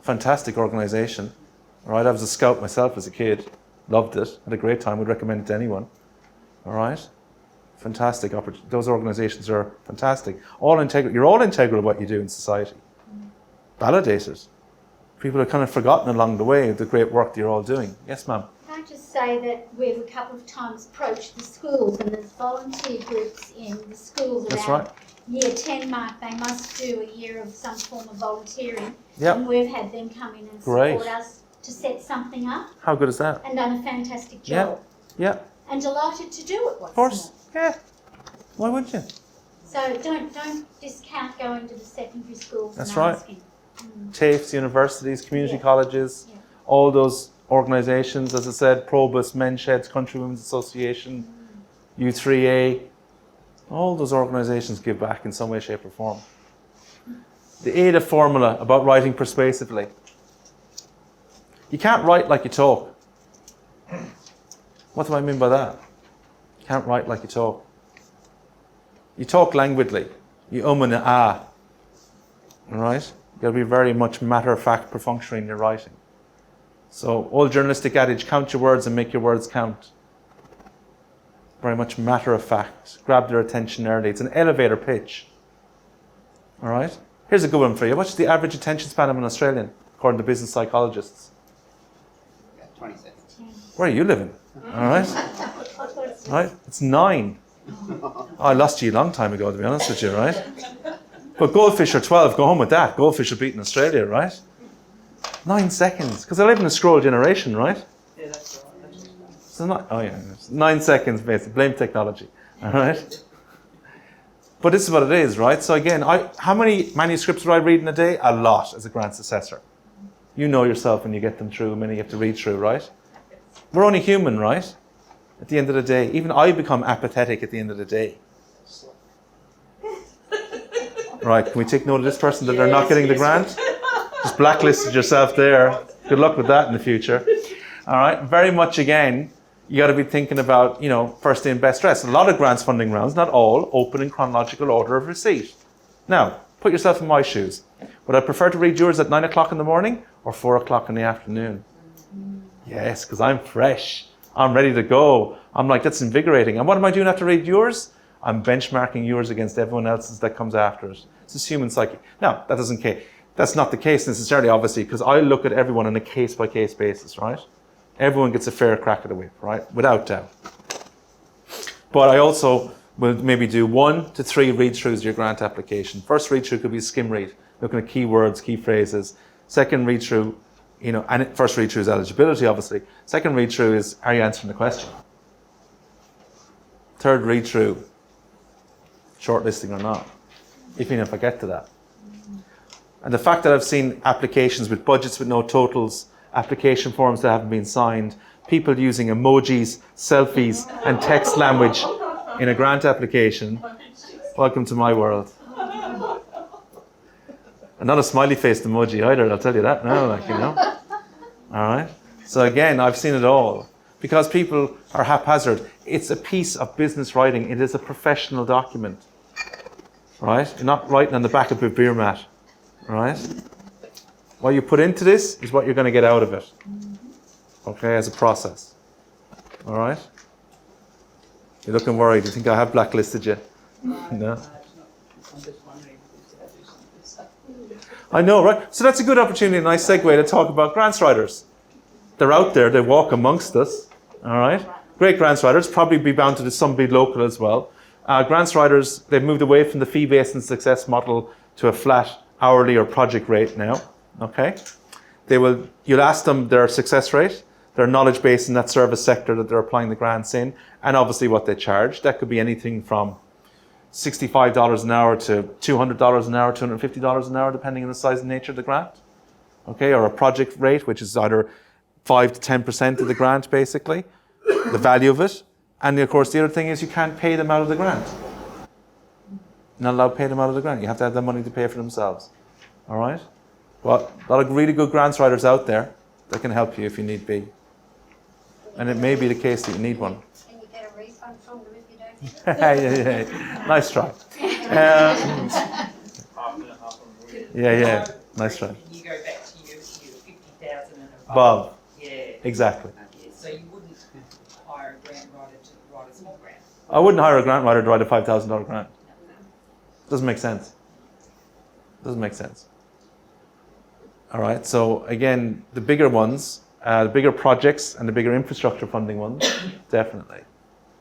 Fantastic organisation. All right, I was a scout myself as a kid. Loved it. Had a great time. Would recommend it to anyone. All right. Fantastic. Those organisations are fantastic. All integral. You're all integral to what you do in society. Validated. People are kind of forgotten along the way the great work that you're all doing. Yes, ma'am. Can I just say that we've a couple of times approached the schools, and there's volunteer groups in the schools That's around right. year 10 mark. They must do a year of some form of volunteering. Yep. And we've had them come in and Great. support us to set something up, How good is that? and done a fantastic Yeah. job. Yeah, And delighted to do it. of course. Yeah. Why wouldn't you? So don't discount going to the secondary schools. That's and right. asking. TAFEs, universities, community Yeah. colleges, Yeah. all those organisations, as I said, Probus, Men's Sheds, Country Women's Association, U3A, all those organisations give back in some way, shape or form. The ADA formula about writing persuasively. You can't write like you talk. What do I mean by that? You can't write like you talk. You talk languidly. You and a ah. All right? You've got to be very much matter-of-fact, perfunctory in your writing. So, old journalistic adage, count your words and make your words count. Very much matter-of-fact. Grab their attention early. It's an elevator pitch. All right? Here's a good one for you. What's the average attention span of an Australian, according to business psychologists? 20 seconds. Where are you living? All right? All right? It's 9. I lost you a long time ago, to be honest with you, right? But goldfish are 12. Go home with that. Goldfish are beating Australia, right? 9 seconds. Because I live in a scroll generation, right? Yeah, that's right. So not, 9 seconds, basically. Blame technology. All right? But this is what it is, right? So again, how many manuscripts do I read in a day? A lot as a grants assessor. You know yourself when you get them through, how many you have to read through, right? We're only human, right? At the end of the day. Even I become apathetic at the end of the day. Right, can we take note of this person that they're not getting the grant? Just blacklisted yourself there. Good luck with that in the future. All right, very much again, you got to be thinking about, first in, best dressed. A lot of grants funding rounds, not all, open in chronological order of receipt. Now, put yourself in my shoes. Would I prefer to read yours at 9 o'clock in the morning or 4 o'clock in the afternoon? Yes, because I'm fresh. I'm ready to go. I'm like, that's invigorating. And what am I doing after read yours? I'm benchmarking yours against everyone else's that comes after it. It's just human psyche. Now, that's not the case necessarily, obviously, because I look at everyone on a case-by-case basis, right? Everyone gets a fair crack at the whip, right? Without doubt. But I also will maybe do 1 to 3 read-throughs of your grant application. First read-through could be a skim read, looking at keywords, key phrases. Second read-through, first read-through is eligibility, obviously. Second read-through is, are you answering the question? Third read-through, shortlisting or not, even if I get to that. And the fact that I've seen applications with budgets with no totals, application forms that haven't been signed, people using emojis, selfies, and text language in a grant application, welcome to my world. And not a smiley-faced emoji either, I'll tell you that now, All right? So again, I've seen it all. Because people are haphazard. It's a piece of business writing. It is a professional document. Right? You're not writing on the back of a beer mat. Right? What you put into this is what you're going to get out of it. Okay, as a process. All right? You're looking worried. You think I have blacklisted you? No? I'm just wondering if I do some of this stuff. I know, right? So that's a good opportunity, a nice segue to talk about grants writers. They're out there, they walk amongst us. All right? Great grants writers, probably be bound to some be local as well. Grants writers, they've moved away from the fee-based and success model to a flat hourly or project rate now. Okay? You'll ask them their success rate, their knowledge base in that service sector that they're applying the grants in, and obviously what they charge. That could be anything from $65 an hour to $200 an hour, $250 an hour, depending on the size and nature of the grant. Okay, or a project rate, which is either 5 to 10% of the grant, basically, the value of it. And of course, the other thing is you can't pay them out of the grant. You're not allowed to pay them out of the grant. You have to have the money to pay for themselves. All right? Well, a lot of really good grants writers out there that can help you if you need be. And it may be the case that you need one. Can you get a refund from them if you don't get it? yeah. Nice try. Yeah. Nice try. Can you go back to your 50,000 and Above. Yeah. Exactly. Yeah. So you wouldn't hire a grant writer to write a small grant. I wouldn't hire a grant writer to write a $5,000 grant. Doesn't make sense. Doesn't make sense. All right. So again, the bigger ones, the bigger projects and the bigger infrastructure funding ones, definitely.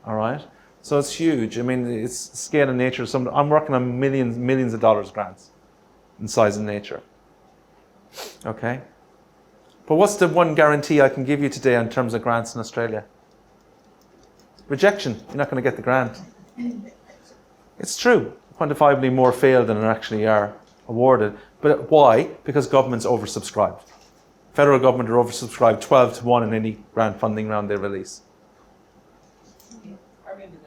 All right. So it's huge. I mean, it's scale and nature. I'm working on millions of dollars grants in size and nature. Okay. But what's the one guarantee I can give you today in terms of grants in Australia? Rejection. You're not going to get the grant. It's true. Quantifiably more fail than actually are awarded. But why? Because government's oversubscribed. Federal government are oversubscribed 12 to 1 in any grant funding round they release. I remember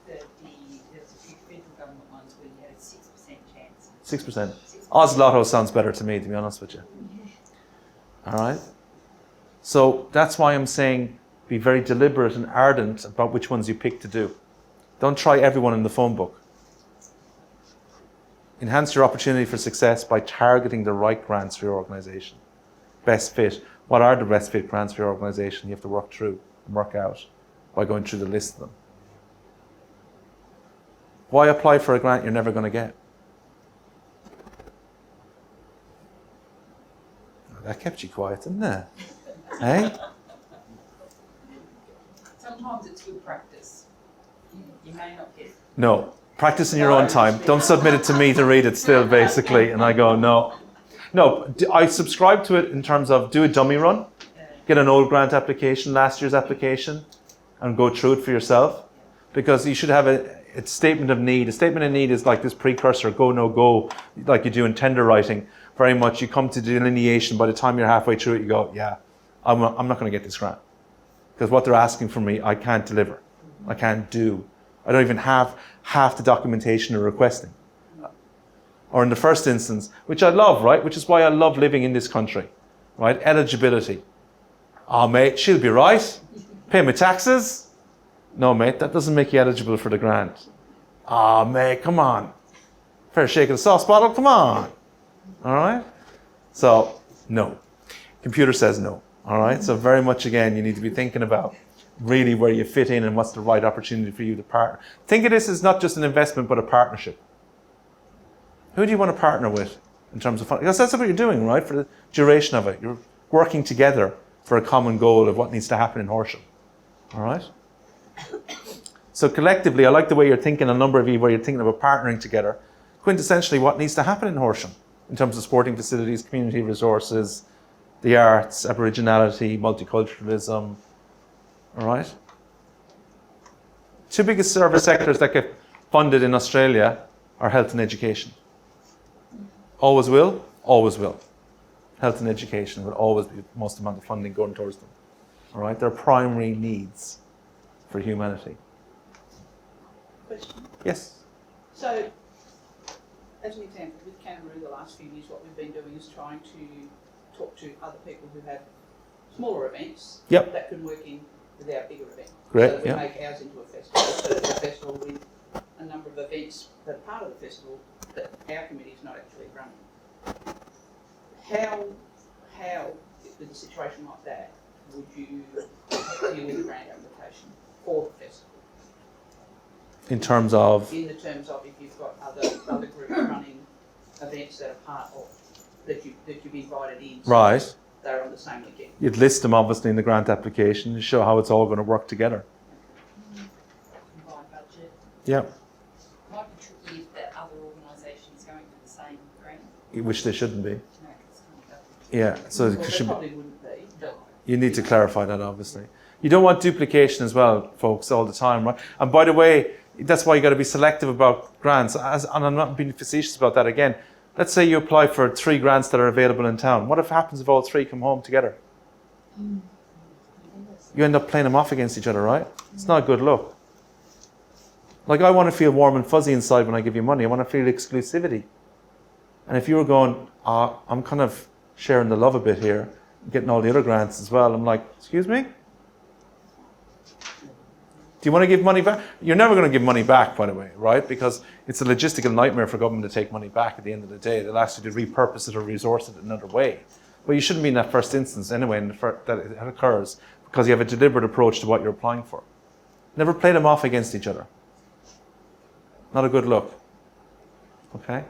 there's a few federal government ones where you had a 6% chance. 6%. Oz Lotto sounds better to me, to be honest with you. All right? So that's why I'm saying be very deliberate and ardent about which ones you pick to do. Don't try everyone in the phone book. Enhance your opportunity for success by targeting the right grants for your organisation. Best fit. What are the best fit grants for your organisation? You have to work through and work out by going through the list of them. Why apply for a grant you're never going to get? That kept you quiet, didn't it? Hey? Sometimes it's good practice. You may not get. No. Practice in your own time. Don't submit it to me to read it still, basically. And I go, no. No, I subscribe to it in terms of do a dummy run, get an old grant application, last year's application, and go through it for yourself. Because you should have a statement of need. A statement of need is like this precursor, go, no, go, like you do in tender writing. Very much, you come to delineation. By the time you're halfway through it, you go, yeah, I'm not going to get this grant. Because what they're asking from me, I can't deliver. I can't do. I don't even have half the documentation they're requesting. Or in the first instance, which I love, right? Which is why I love living in this country, right? Eligibility. Oh, mate, she'll be right. Pay my taxes. No, mate, that doesn't make you eligible for the grant. Oh, mate, come on. Fair shake of the sauce bottle, come on. All right? So, no. Computer says no. All right? So very much, again, you need to be thinking about really where you fit in and what's the right opportunity for you to partner. Think of this as not just an investment, but a partnership. Who do you want to partner with in terms of funding? Because that's what you're doing, right? For the duration of it. You're working together for a common goal of what needs to happen in Horsham. All right? So collectively, I like the way you're thinking, a number of you, where you're thinking about partnering together. Quintessentially, what needs to happen in Horsham in terms of sporting facilities, community resources, the arts, Aboriginality, multiculturalism. All right? Two biggest service sectors that get funded in Australia are health and education. Always will, always will. Health and education will always be the most amount of funding going towards them. All right? They're primary needs for humanity. Question. Yes? So, as an example, with Kangaroo the last few years, what we've been doing is trying to talk to other people who have smaller events Yep. that can work in with our bigger event. Great, So that we yeah. make ours into a festival, so it's a festival with a number of events that are part of the festival that our committee is not actually running. How, with a situation like that, would you deal with a grant application for the festival? In terms of, In the terms of if you've got other groups running events that are part of, that you've invited in. So right, they're on the same weekend. you'd list them obviously in the grant application to show how it's all going to work together. Combined budget. Yeah, Might be tricky if the other organisation's going for the same grant. which they shouldn't be. No, 'cause it's kind of double. Yeah, so Well, it they should be, probably wouldn't be, but you need to clarify that obviously. You don't want duplication as well, folks, all the time, right? And by the way, that's why you got to be selective about grants. And I'm not being facetious about that again. Let's say you apply for 3 grants that are available in town. What if happens if all 3 come home together? You end up playing them off against each other, right? It's not a good look. Like, I want to feel warm and fuzzy inside when I give you money. I want to feel exclusivity. And if you were going, I'm kind of sharing the love a bit here, getting all the other grants as well, I'm like, excuse me? Do you want to give money back? You're never going to give money back, by the way, right? Because it's a logistical nightmare for government to take money back at the end of the day. They'll ask you to repurpose it or resource it another way. But you shouldn't be in that first instance anyway that it occurs, because you have a deliberate approach to what you're applying for. Never play them off against each other. Not a good look. Okay?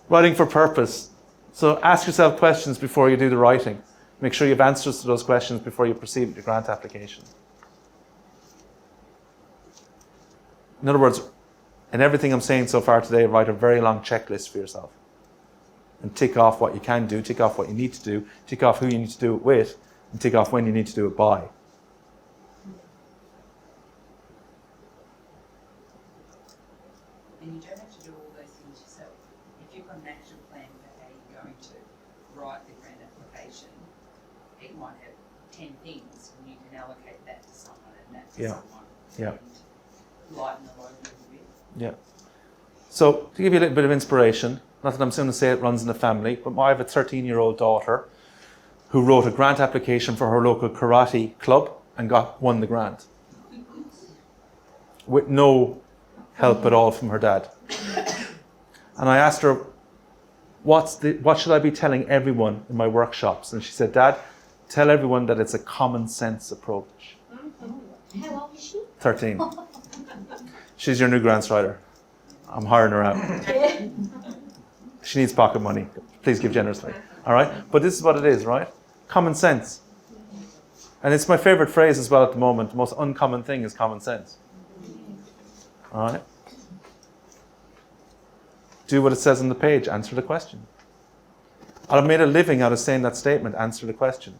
Writing for purpose. So ask yourself questions before you do the writing. Make sure you have answers to those questions before you proceed with your grant application. In other words, in everything I'm saying so far today, write a very long checklist for yourself. And tick off what you can do, tick off what you need to do, tick off who you need to do it with, and tick off when you need to do it by. And you don't have to do all those things yourself. If you've got an action plan for how you're going to write the grant application, it might have 10 things, and you can allocate that to someone and that to Yeah. someone. Yeah. And lighten the load a little bit. Yeah. So to give you a little bit of inspiration, not that I'm going to say it runs in the family, but I have a 13-year-old daughter who wrote a grant application for her local karate club and won the grant. With no help at all from her dad. And I asked her, what should I be telling everyone in my workshops? And she said, Dad, tell everyone that it's a common sense approach. How old is she? 13. She's your new grants writer. I'm hiring her out. She needs pocket money. Please give generously. All right? But this is what it is, right? Common sense. And it's my favorite phrase as well at the moment. The most uncommon thing is common sense. All right? Do what it says on the page. Answer the question. I've made a living out of saying that statement, answer the question.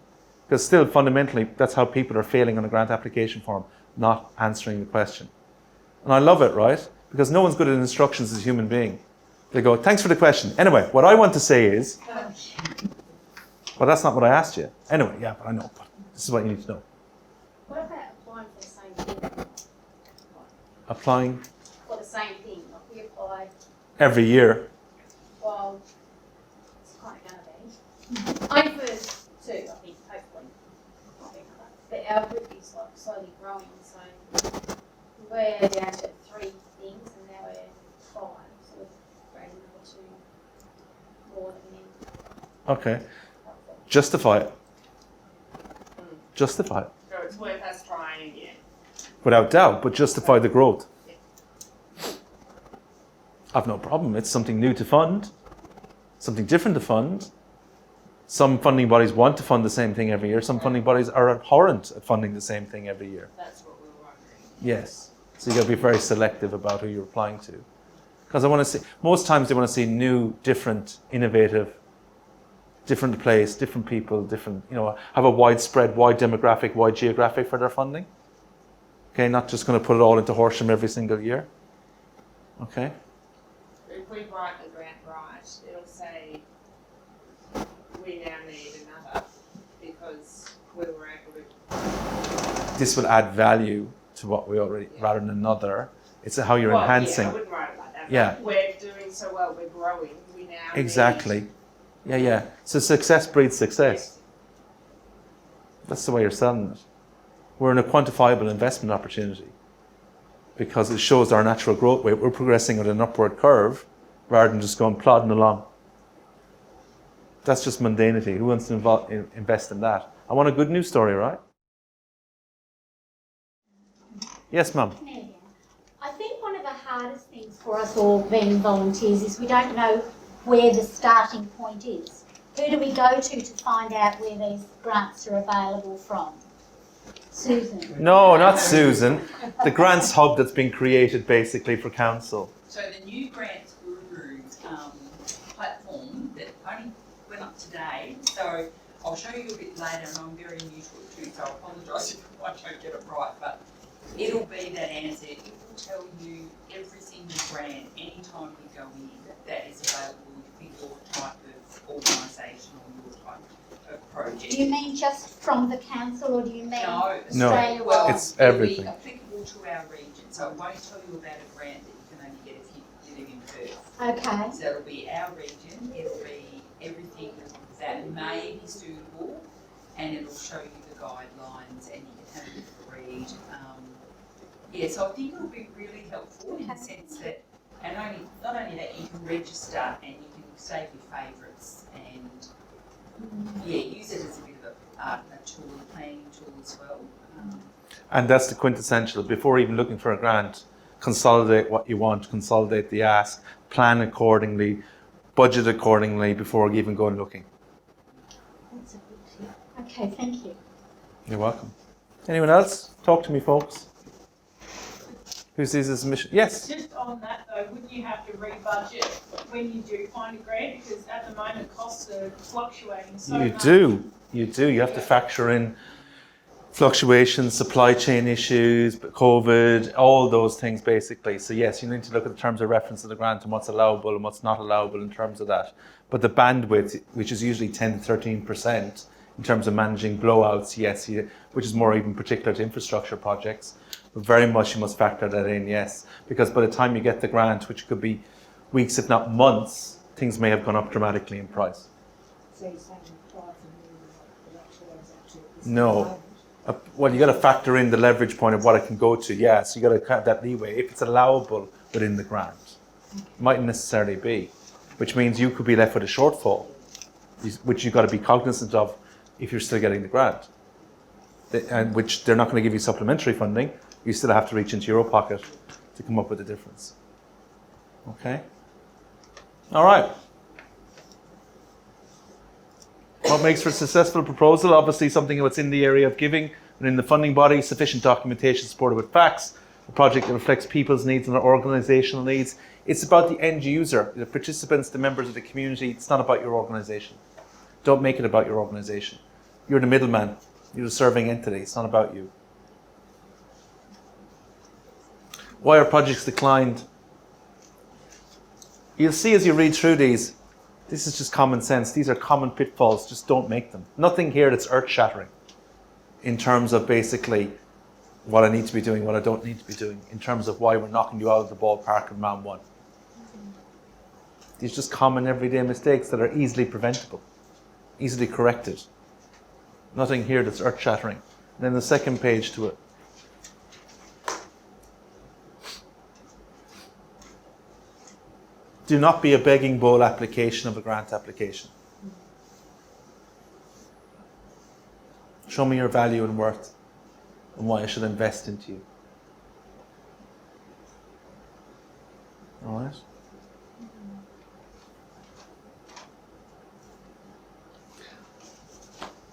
Because still, fundamentally, that's how people are failing on a grant application form, not answering the question. And I love it, right? Because no one's good at instructions as a human being. They go, thanks for the question. Anyway, what I want to say is, well, that's not what I asked you. Anyway, yeah, but I know. But this is what you need to know. What about applying for the same thing? Applying For the same thing, like we applied, every year. well, it's kind of gonna be. Only for 2, I think, hopefully. But our group is like slowly growing, so we're down to 3 things and now we're 5, so we're bringing another 2 more than in. Okay. Justify it. Justify it. So it's worth us trying again. Without doubt, but justify the growth. I've no problem. It's something new to fund, something different to fund. Some funding bodies want to fund the same thing every year. Some funding bodies are abhorrent at funding the same thing every year. That's what we were wondering. Yes. So you've got to be very selective about who you're applying to. Because I want to see, most times they want to see new, different, innovative, different place, different people, different, have a widespread, wide demographic, wide geographic for their funding. Okay, not just going to put it all into Horsham every single year. Okay. If we write the grant right, it'll say we now need another because we were able to. This will add value to what we already, rather than another. It's how you're enhancing. Yeah, I wouldn't write it like that. Yeah. But we're doing so well, we're growing. We now Exactly. need. Yeah. So success breeds success. That's the way you're selling it. We're in a quantifiable investment opportunity because it shows our natural growth rate. We're progressing at an upward curve rather than just going plodding along. That's just mundanity. Who wants to invest in that? I want a good news story, right? Yes, ma'am. I think one of the hardest things for us all being volunteers is we don't know where the starting point is. Who do we go to find out where these grants are available from? Susan? No, not Susan. The grants hub that's been created basically for council. So the new Grants Guru platform that only went up today, so I'll show you a bit later, and I'm very new to it too, so I apologise if I don't get it right, but it'll be that answer. It will tell you every single grant, anytime we go in, that is available for your type of organisation or your type of project. Do you mean just from the council, or do you mean No, Australia well, wide? It's everything. It'll be applicable to our region, so it won't tell you about a grant that you can only get if you live in Perth. Okay. So it'll be our region, it'll be everything that may be suitable, and it'll show you the guidelines, and you can have a bit of a read. Yeah, so I think it'll be really helpful in the sense that, and not only that, you can register and you can save your favourites and use it as a bit of a tool, a planning tool as well. And that's the quintessential. Before even looking for a grant, consolidate what you want, consolidate the ask, plan accordingly, budget accordingly before even going looking. That's a good tip. Okay, thank you. You're welcome. Anyone else? Talk to me, folks. Who sees this mission? Yes? Just on that though, wouldn't you have to re-budget when you do find a grant? Because at the moment costs are fluctuating so much. You do. You have to factor in fluctuations, supply chain issues, COVID, all those things basically. So yes, you need to look at the terms of reference of the grant and what's allowable and what's not allowable in terms of that. But the bandwidth, which is usually 10 to 13% in terms of managing blowouts, yes, which is more even particular to infrastructure projects. But very much you must factor that in, yes. Because by the time you get the grant, which could be weeks, if not months, things may have gone up dramatically in price. So you're saying 5 million, No. Well, you got to factor in the leverage point of what it can go to, yeah. So you got to have that leeway if it's allowable within the grant. Mightn't necessarily be, which means you could be left with a shortfall, which you've got to be cognizant of if you're still getting the grant. And which they're not going to give you supplementary funding. You still have to reach into your pocket to come up with the difference. Okay? All right. What makes for a successful proposal? Obviously something that's in the area of giving and in the funding body, sufficient documentation supported with facts, a project that reflects people's needs and their organisational needs. It's about the end user, the participants, the members of the community. It's not about your organisation. Don't make it about your organisation. You're the middleman. You're the serving entity. It's not about you. Why are projects declined? You'll see as you read through these, this is just common sense. These are common pitfalls. Just don't make them. Nothing here that's earth-shattering in terms of basically what I need to be doing, what I don't need to be doing, in terms of why we're knocking you out of the ballpark in round one. These are just common everyday mistakes that are easily preventable, easily corrected. Nothing here that's earth-shattering. And then the second page to it. Do not be a begging bowl application of a grant application. Show me your value and worth and why I should invest into you. All right?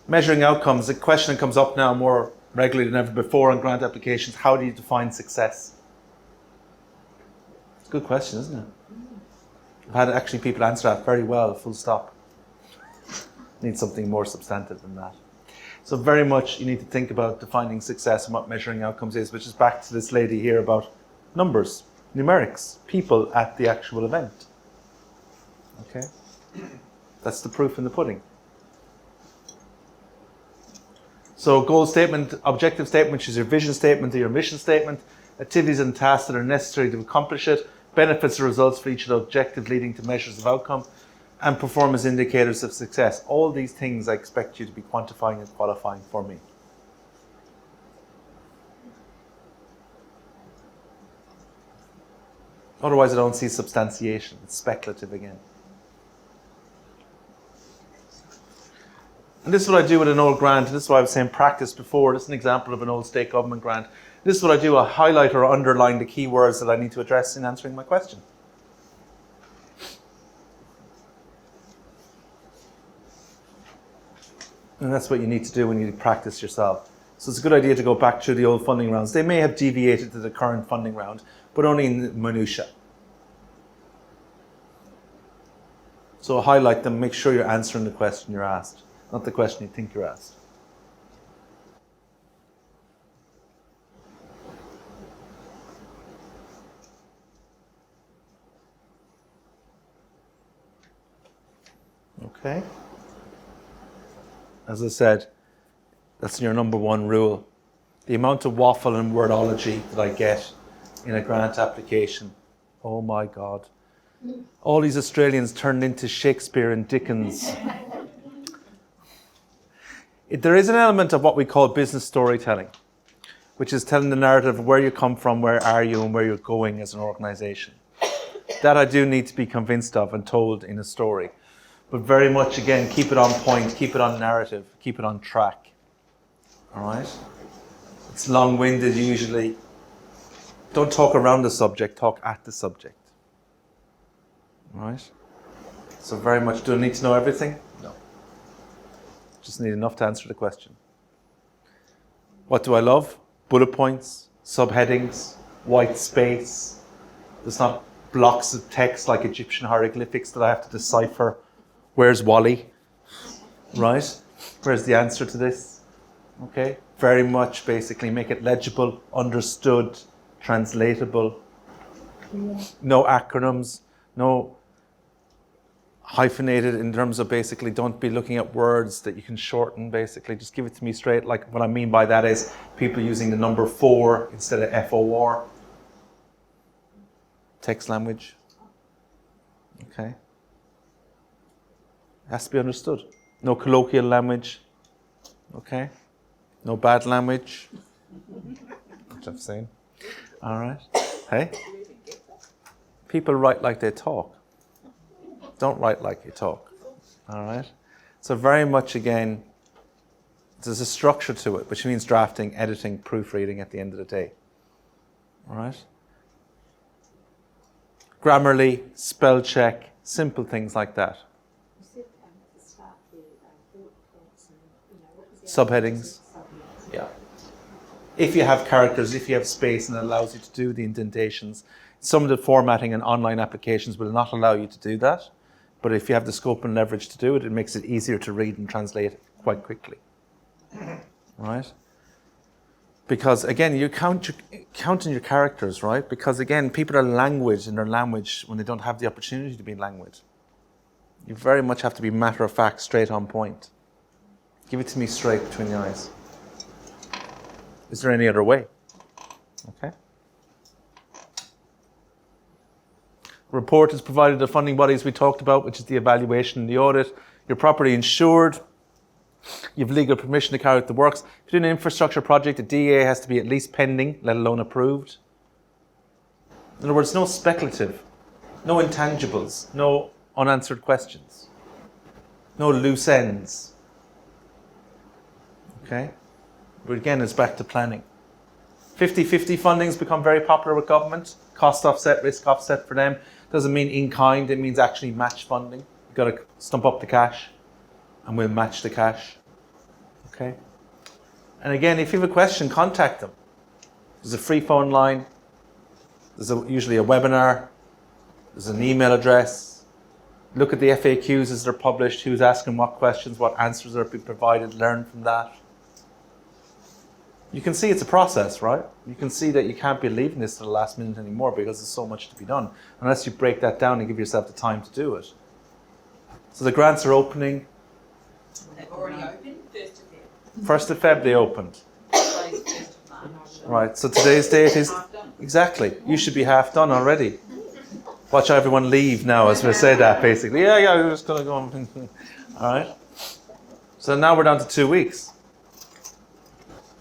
Measuring outcomes, a question that comes up now more regularly than ever before in grant applications. How do you define success? It's a good question, isn't it? I've had actually people answer that very well, full stop. Need something more substantive than that. So very much you need to think about defining success and what measuring outcomes is, which is back to this lady here about numbers, numerics, people at the actual event. Okay? That's the proof in the pudding. So goal statement, objective statement, which is your vision statement or your mission statement, activities and tasks that are necessary to accomplish it, benefits or results for each of the objectives leading to measures of outcome. and performance indicators of success. All these things I expect you to be quantifying and qualifying for me. Otherwise, I don't see substantiation. It's speculative again. And this is what I do with an old grant. This is why I was saying practice before. This is an example of an old state government grant. This is what I do. I highlight or underline the key words that I need to address in answering my question. And that's what you need to do when you practice yourself. So it's a good idea to go back through the old funding rounds. They may have deviated to the current funding round, but only in minutiae. So highlight them, make sure you're answering the question you're asked, not the question you think you're asked. Okay. As I said, that's your number one rule. The amount of waffle and wordology that I get in a grant application, oh my God. All these Australians turned into Shakespeare and Dickens. There is an element of what we call business storytelling, which is telling the narrative of where you come from, where are you, and where you're going as an organisation. That I do need to be convinced of and told in a story. But very much, again, keep it on point, keep it on narrative, keep it on track. All right? It's long-winded usually. Don't talk around the subject, talk at the subject. All right? So very much, do I need to know everything? No. Just need enough to answer the question. What do I love? Bullet points, subheadings, white space. There's not blocks of text like Egyptian hieroglyphics that I have to decipher. Where's Wally? Right? Where's the answer to this? Okay? Very much basically make it legible, understood, translatable. No acronyms, no hyphenated in terms of basically don't be looking at words that you can shorten basically. Just give it to me straight. Like what I mean by that is people using the number 4 instead of FOR. Text language. Okay? Has to be understood. No colloquial language. Okay? No bad language. Which I've seen. All right. Hey? People write like they talk. Don't write like you talk. All right? So very much, again, there's a structure to it, which means drafting, editing, proofreading at the end of the day. All right? Grammarly, spell check, simple things like that. Subheadings. Yeah. If you have characters, if you have space and it allows you to do the indentations, some of the formatting and online applications will not allow you to do that. But if you have the scope and leverage to do it, it makes it easier to read and translate quite quickly. Right? Because again, you're counting your characters, right? Because again, people are languid in their language when they don't have the opportunity to be languid. You very much have to be matter of fact, straight on point. Give it to me straight between the eyes. Is there any other way? Okay. Report is provided to funding bodies we talked about, which is the evaluation and the audit. You're properly insured. You have legal permission to carry out the works. If you're doing an infrastructure project, the DA has to be at least pending, let alone approved. In other words, no speculative, no intangibles, no unanswered questions, no loose ends. Okay? But again, it's back to planning. 50-50 funding's become very popular with government. Cost offset, risk offset for them. Doesn't mean in kind, it means actually match funding. You've got to stump up the cash and we'll match the cash. Okay? And again, if you have a question, contact them. There's a free phone line. There's usually a webinar. There's an email address. Look at the FAQs as they're published, who's asking what questions, what answers are being provided, learn from that. You can see it's a process, right? You can see that you can't be leaving this to the last minute anymore because there's so much to be done, unless you break that down and give yourself the time to do it. So the grants are opening. They've already opened, 1st of February. 1st of Feb they opened. Closed 1st of March. Right, so today's date is... Half done. Exactly. You should be half done already. Watch everyone leave now as we say that, basically. Yeah, we're just going to go. All right. So now we're down to 2 weeks.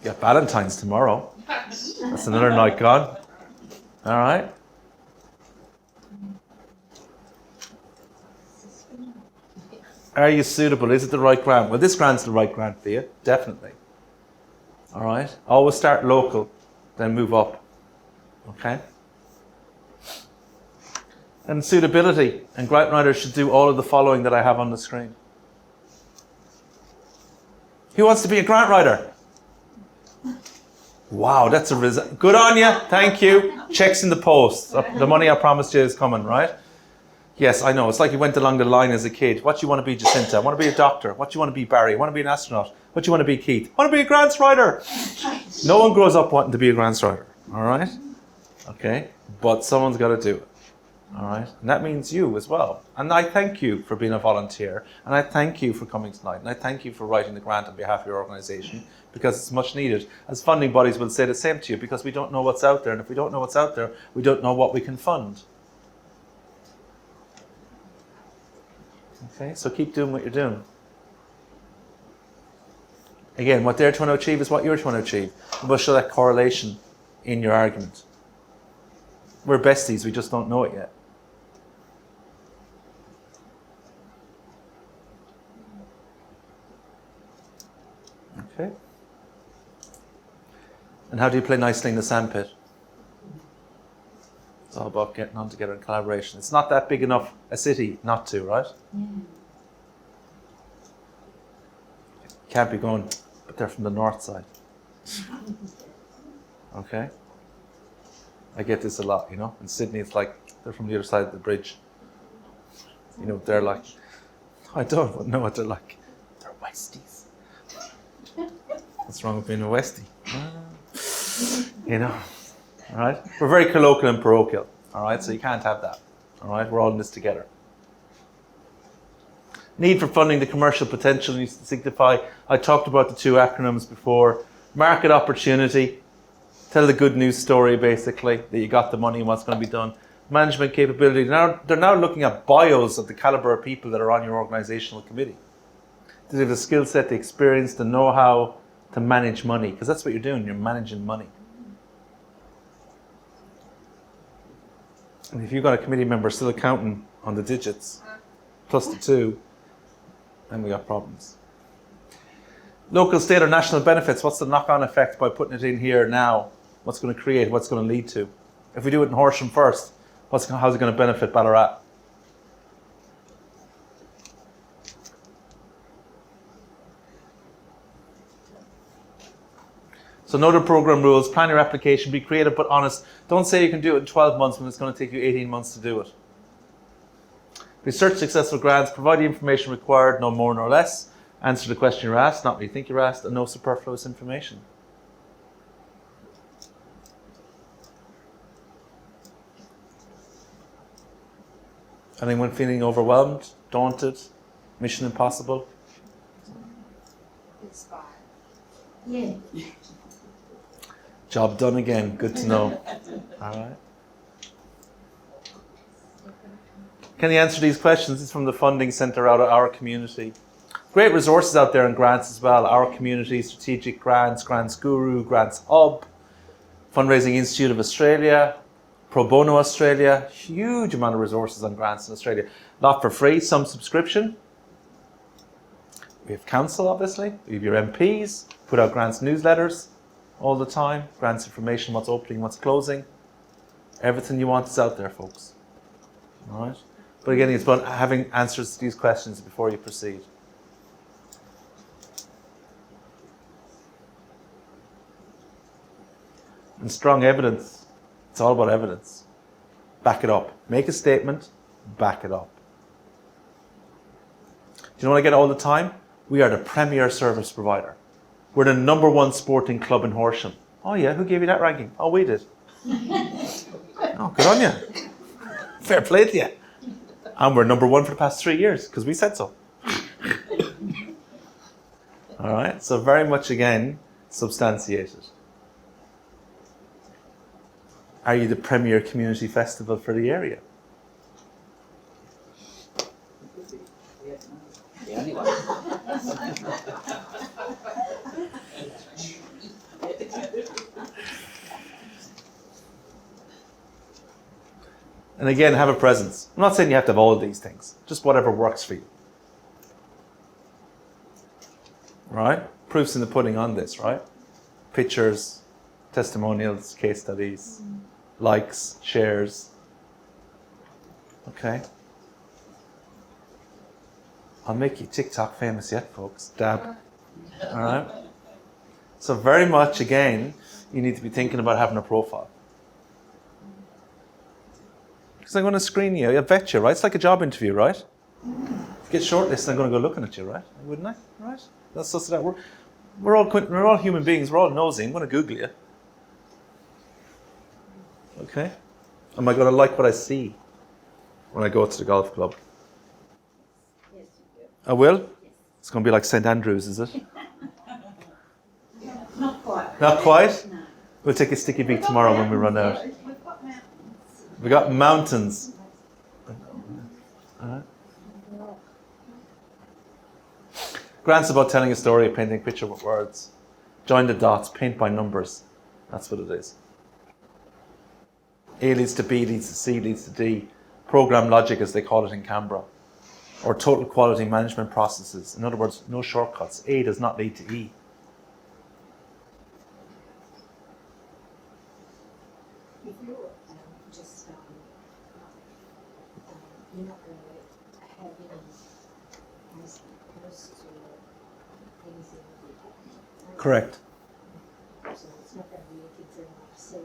You got Valentine's tomorrow. That's another night gone. All right. Are you suitable? Is it the right grant? Well, this grant's the right grant for you, definitely. All right. Always start local, then move up. Okay. And suitability. And grant writers should do all of the following that I have on the screen. Who wants to be a grant writer? Wow, that's a result. Good on you. Thank you. Checks in the post. The money I promised you is coming, right? Yes, I know. It's like you went along the line as a kid. What do you want to be, Jacinta? I want to be a doctor. What do you want to be, Barry? I want to be an astronaut. What do you want to be, Keith? I want to be a grants writer. No one grows up wanting to be a grants writer. All right? Okay? But someone's got to do it. All right? And that means you as well. And I thank you for being a volunteer. And I thank you for coming tonight. And I thank you for writing the grant on behalf of your organisation, because it's much needed. As funding bodies will say the same to you, because we don't know what's out there. And if we don't know what's out there, we don't know what we can fund. Okay, so keep doing what you're doing. Again, what they're trying to achieve is what you're trying to achieve. You must show that correlation in your argument. We're besties, we just don't know it yet. Okay. And how do you play nicely in the sandpit? It's all about getting on together in collaboration. It's not that big enough a city not to, right? Yeah. Can't be going, but they're from the north side. Okay? I get this a lot, you know? In Sydney, it's like they're from the other side of the bridge. You know, they're like, I don't know what they're like. They're Westies. What's wrong with being a Westie? You know? All right? We're very colloquial and parochial. All right? So you can't have that. All right? We're all in this together. Need for funding the commercial potential needs to signify. I talked about the two acronyms before. Market opportunity. Tell the good news story, basically, that you got the money and what's going to be done. Management capability. Now they're now looking at bios of the caliber of people that are on your organizational committee. Do they have the skill set, the experience, the know-how to manage money? Because that's what you're doing. You're managing money. And if you've got a committee member still accounting on the digits, plus the 2, then we got problems. Local, state or national benefits. What's the knock-on effect by putting it in here now? What's going to create? What's going to lead to? If we do it in Horsham first, how's it going to benefit Ballarat? So know the programme rules, plan your application, be creative but honest. Don't say you can do it in 12 months when it's going to take you 18 months to do it. Research successful grants, provide the information required, no more nor less. Answer the question you're asked, not what you think you're asked, and no superfluous information. Anyone feeling overwhelmed, daunted, mission impossible? Inspired. Yeah. Job done again, good to know. All right. Can you answer these questions? This is from the funding centre out of our community. Great resources out there in grants as well. Our community, strategic grants, Grants Guru, Grants Hub, Fundraising Institute of Australia, Pro Bono Australia, huge amount of resources on grants in Australia. Not for free, some subscription. We have council, obviously. We have your MPs, put out grants newsletters all the time. Grants information, what's opening, what's closing. Everything you want is out there, folks. All right? But again, it's about having answers to these questions before you proceed. And strong evidence. It's all about evidence. Back it up. Make a statement, back it up. Do you know what I get all the time? We are the premier service provider. We're the #1 sporting club in Horsham. Oh yeah, who gave you that ranking? Oh, we did. Oh, good on you. Fair play to you. And we're #1 for the past 3 years, because we said so. All right, so very much, again, substantiated. Are you the premier community festival for the area? The only one. And again, have a presence. I'm not saying you have to have all these things, just whatever works for you. Right? Proofs in the pudding on this, right? Pictures, testimonials, case studies, likes, shares. Okay? I'll make you TikTok famous yet, folks. Dab. All right? So very much, again, you need to be thinking about having a profile. Because I'm going to screen you, I vet you, right? It's like a job interview, right? If you get shortlisted, I'm going to go looking at you, right? Wouldn't I? Right? That's just that. We're all human beings. We're all nosy. I'm going to Google you. Okay? Am I going to like what I see when I go to the golf club? Yes, you do. I will? It's going to be like St. Andrews, is it? Not quite. Not quite? No. We'll take a sticky beak tomorrow when we run out. We got mountains. Alright. Grant's about telling a story, painting a picture with words. Join the dots, paint by numbers. That's what it is. A leads to B, leads to C, leads to D. Program logic, as they call it in Canberra. Or total quality management processes. In other words, no shortcuts. A does not lead to E. If you're just, you're not going to have any posts or anything like that. Correct. So it's not going to be anything for anyone to see.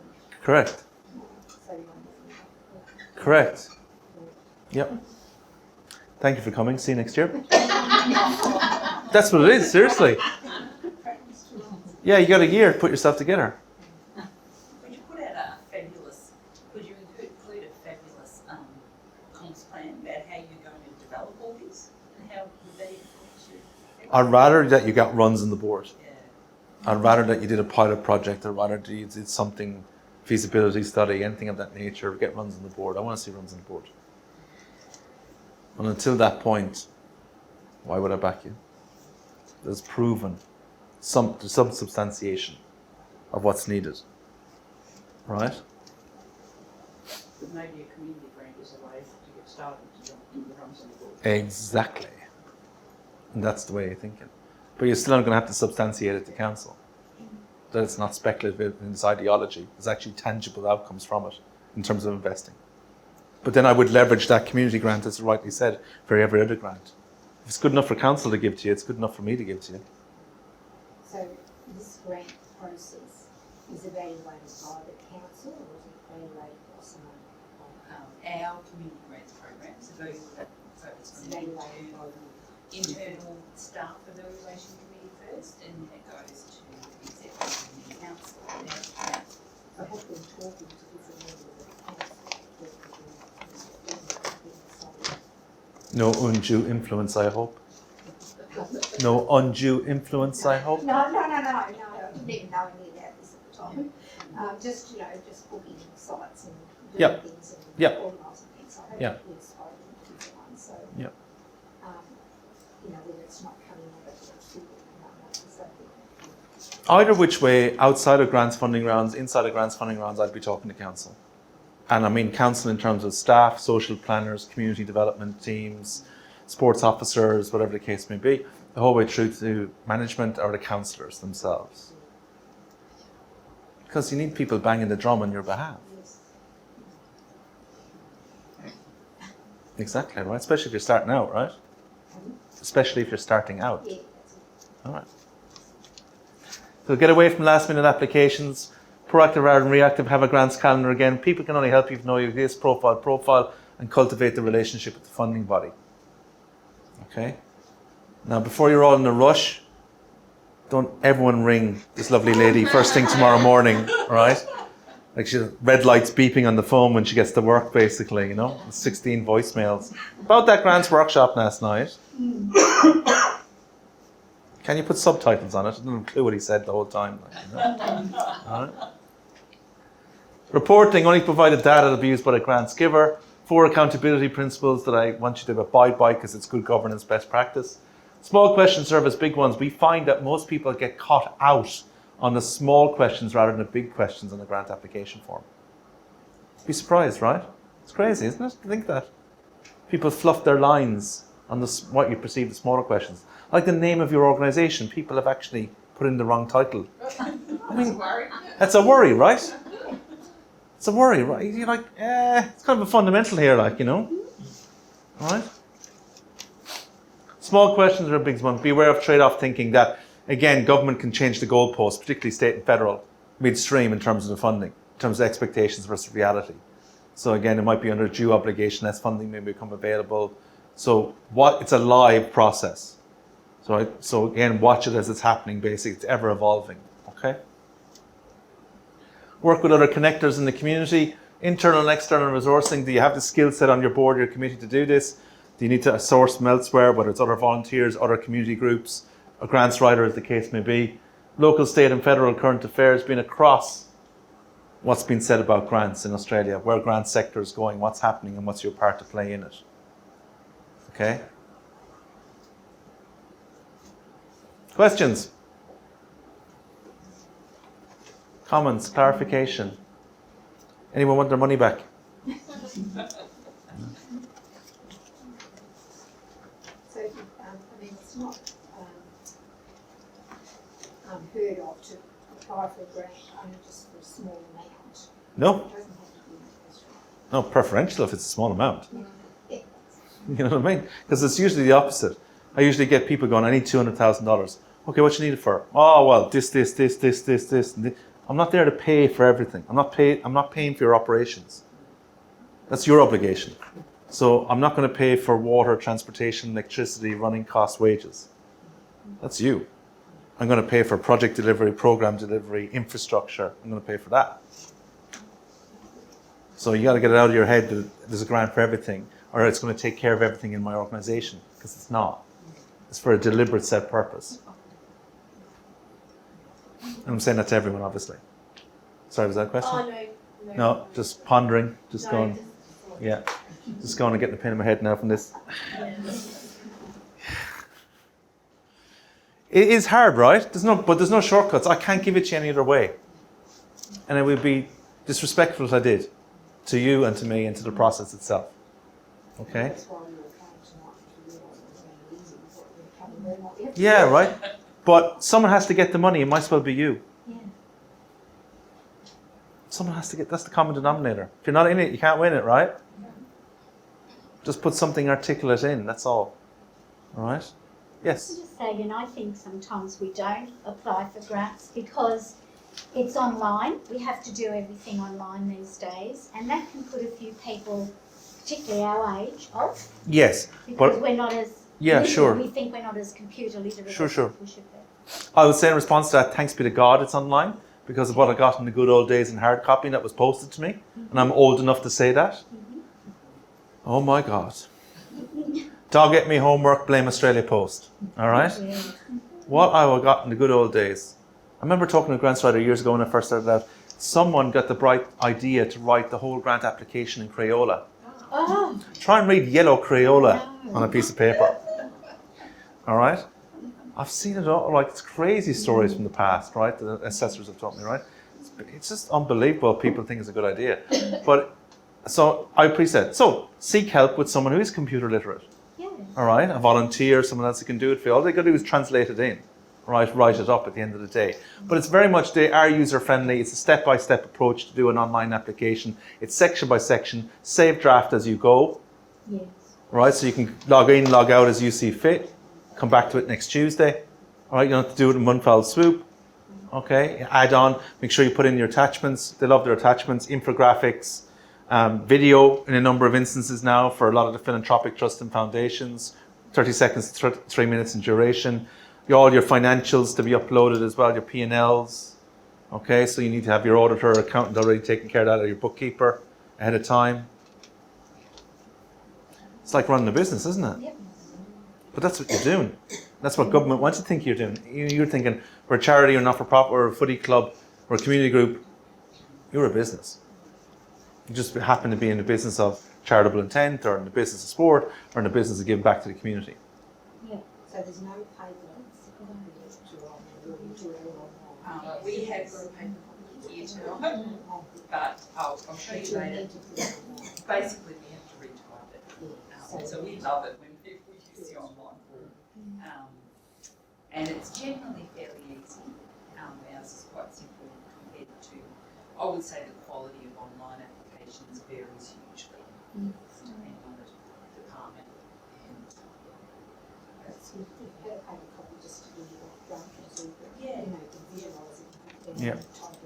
Correct. So you won't Correct. Yep. Thank you for coming. See you next year. That's what it is, seriously. Yeah, you got a year to put yourself together. Could you put out a fabulous, could you include a fabulous comms plan about how you're going to develop all this? And how would they influence you? I'd rather that you got runs on the board. Yeah. I'd rather that you did a pilot project. I'd rather that you did something, feasibility study, anything of that nature. Get runs on the board. I want to see runs on the board. And until that point, why would I back you? There's proven some substantiation of what's needed. Right? But maybe a community grant is a way to get started to jump into the runs on the board. Exactly. And that's the way you're thinking. But you're still not going to have to substantiate it to council. That it's not speculative in its ideology. There's actually tangible outcomes from it in terms of investing. But then I would leverage that community grant, as rightly said, for every other grant. If it's good enough for council to give to you, it's good enough for me to give to you. So this grant process is evaluated by the council or is it evaluated by someone? Our community grants program is evaluated, so it's It's going to evaluated by the internal staff evaluation committee first, and then it goes to the executive and the council. I have been talking to different members of the council. No undue influence, I hope. No undue influence, I hope. No, I didn't even know any of that this at the time. Just booking sites and doing Yep. things and Yep. organising things. So I have Yep. been spoken to different ones, so. Yep. Whether it's not coming out of the school, so. Either which way, outside of grants funding rounds, inside of grants funding rounds, I'd be talking to council. And I mean council in terms of staff, social planners, community development teams, sports officers, whatever the case may be, the whole way through to management or the councillors themselves. Because you need people banging the drum on your behalf. Yes. Exactly, right? Especially if you're starting out, right? Especially if you're starting out. Yeah, that's it. All right. So get away from last minute applications. Proactive rather than reactive. Have a grants calendar again. People can only help you if you know your this profile, and cultivate the relationship with the funding body. Okay? Now, before you're all in a rush, don't everyone ring this lovely lady first thing tomorrow morning, all right? Like she red lights beeping on the phone when she gets to work, basically, you know? 16 voicemails. About that grants workshop last night. Can you put subtitles on it? I didn't have a clue what he said the whole time. Like, you know? All right. Reporting only provided data to be used by the grants giver. 4 accountability principles that I want you to abide by because it's good governance, best practice. Small questions serve as big ones. We find that most people get caught out on the small questions rather than the big questions on the grant application form. Be surprised, right? It's crazy, isn't it, to think that? People fluff their lines on what you perceive as smaller questions. Like the name of your organisation, people have actually put in the wrong title. I mean, that's a worry, right? It's a worry, right? You're like, it's kind of a fundamental here, like, you know. All right? Small questions are a big one. Beware of trade-off thinking that, again, government can change the goalposts, particularly state and federal, midstream in terms of the funding, in terms of expectations versus reality. So again, it might be under due obligation, less funding may become available. So it's a live process. So again, watch it as it's happening, basically. It's ever evolving, okay? Work with other connectors in the community, internal and external resourcing. Do you have the skill set on your board, your committee to do this? Do you need to source from elsewhere, whether it's other volunteers, other community groups, a grants writer, as the case may be? Local, state and federal current affairs being across what's been said about grants in Australia, where grant sector is going, what's happening and what's your part to play in it. Okay? Questions? Comments, clarification? Anyone want their money back? So it's not unheard of to apply for a grant only just for a small amount. No? It doesn't have to be industrial. No, preferential if it's a small amount. Yeah. You know what I mean? Because it's usually the opposite. I usually get people going, I need $200,000. Okay, what you need it for? Oh, well, this. And this. I'm not there to pay for everything. I'm not paying for your operations. That's your obligation. So I'm not going to pay for water, transportation, electricity, running costs, wages. That's you. I'm going to pay for project delivery, program delivery, infrastructure. I'm going to pay for that. So you got to get it out of your head that there's a grant for everything, or it's going to take care of everything in my organisation, because it's not. It's for a deliberate set purpose. And I'm saying that to everyone, obviously. Sorry, was that a question? Oh, No, just pondering, just going. Yeah, just going and getting a pain in my head now from this. It is hard, right? But there's no shortcuts. I can't give it to you any other way. And it would be disrespectful if I did, to you and to me and to the process itself. Okay? That's why we were trying to not to realise it was very easy, what we're coming, we're not everywhere. Yeah, right? But someone has to get the money. It might as well be you. Yeah. Someone has to get, that's the common denominator. If you're not in it, you can't win it, right? Just put something articulate in, that's all. All right? Yes? I'm just saying, I think sometimes we don't apply for grants because it's online. We have to do everything online these days, and that can put a few people, particularly our age, off. Yes. Because But we're not as yeah, sure. We think we're not as computer literate Sure, as sure. we should be. I would say in response to that, thanks be to God it's online, because of what I got in the good old days in hard copy that was posted to me, and I'm old enough to say that. Oh my God. Dog ate me homework, blame Australia Post. All right? Yeah. What I got in the good old days. I remember talking to a grants writer years ago when I first started out. Someone got the bright idea to write the whole grant application in Crayola. Oh, Try and read yellow Crayola no. on a piece of paper. All right? I've seen it all. Like, it's crazy stories from the past, right? The assessors have taught me, right? It's just unbelievable. People think it's a good idea. But, so I appreciate it. So, seek help with someone who is computer literate. Yeah. All right? A volunteer, someone else who can do it for you. All they got to do is translate it in. Right? Write it up at the end of the day. But it's very much, they are user-friendly. It's a step-by-step approach to do an online application. It's section by section. Save draft as you go. Yes. Right? So you can log in, log out as you see fit. Come back to it next Tuesday. All right? You don't have to do it in one fell swoop. Okay? Add on. Make sure you put in your attachments. They love their attachments. Infographics. Video in a number of instances now for a lot of the philanthropic trusts and foundations. 30 seconds to 3 minutes in duration. All your financials to be uploaded as well, your P&Ls. Okay, so you need to have your auditor or accountant already taking care of that, or your bookkeeper ahead of time. It's like running a business, isn't it? Yep. But that's what you're doing. That's what government wants you to think you're doing. You're thinking, we're a charity or not-for-profit or a footy club or a community group. You're a business. You just happen to be in the business of charitable intent, or in the business of sport, or in the business of giving back to the community. So there's no papers to do it online. We have here tonight, but I'll show you later. Basically, we have to retype it. So we love it when people use the online form. And it's generally fairly easy. Ours is quite simple compared to, I would say the quality of online applications varies hugely, depending on the department. That's good. You have a copy just to do your draft, so you Yeah. can visualise it. Yeah. Type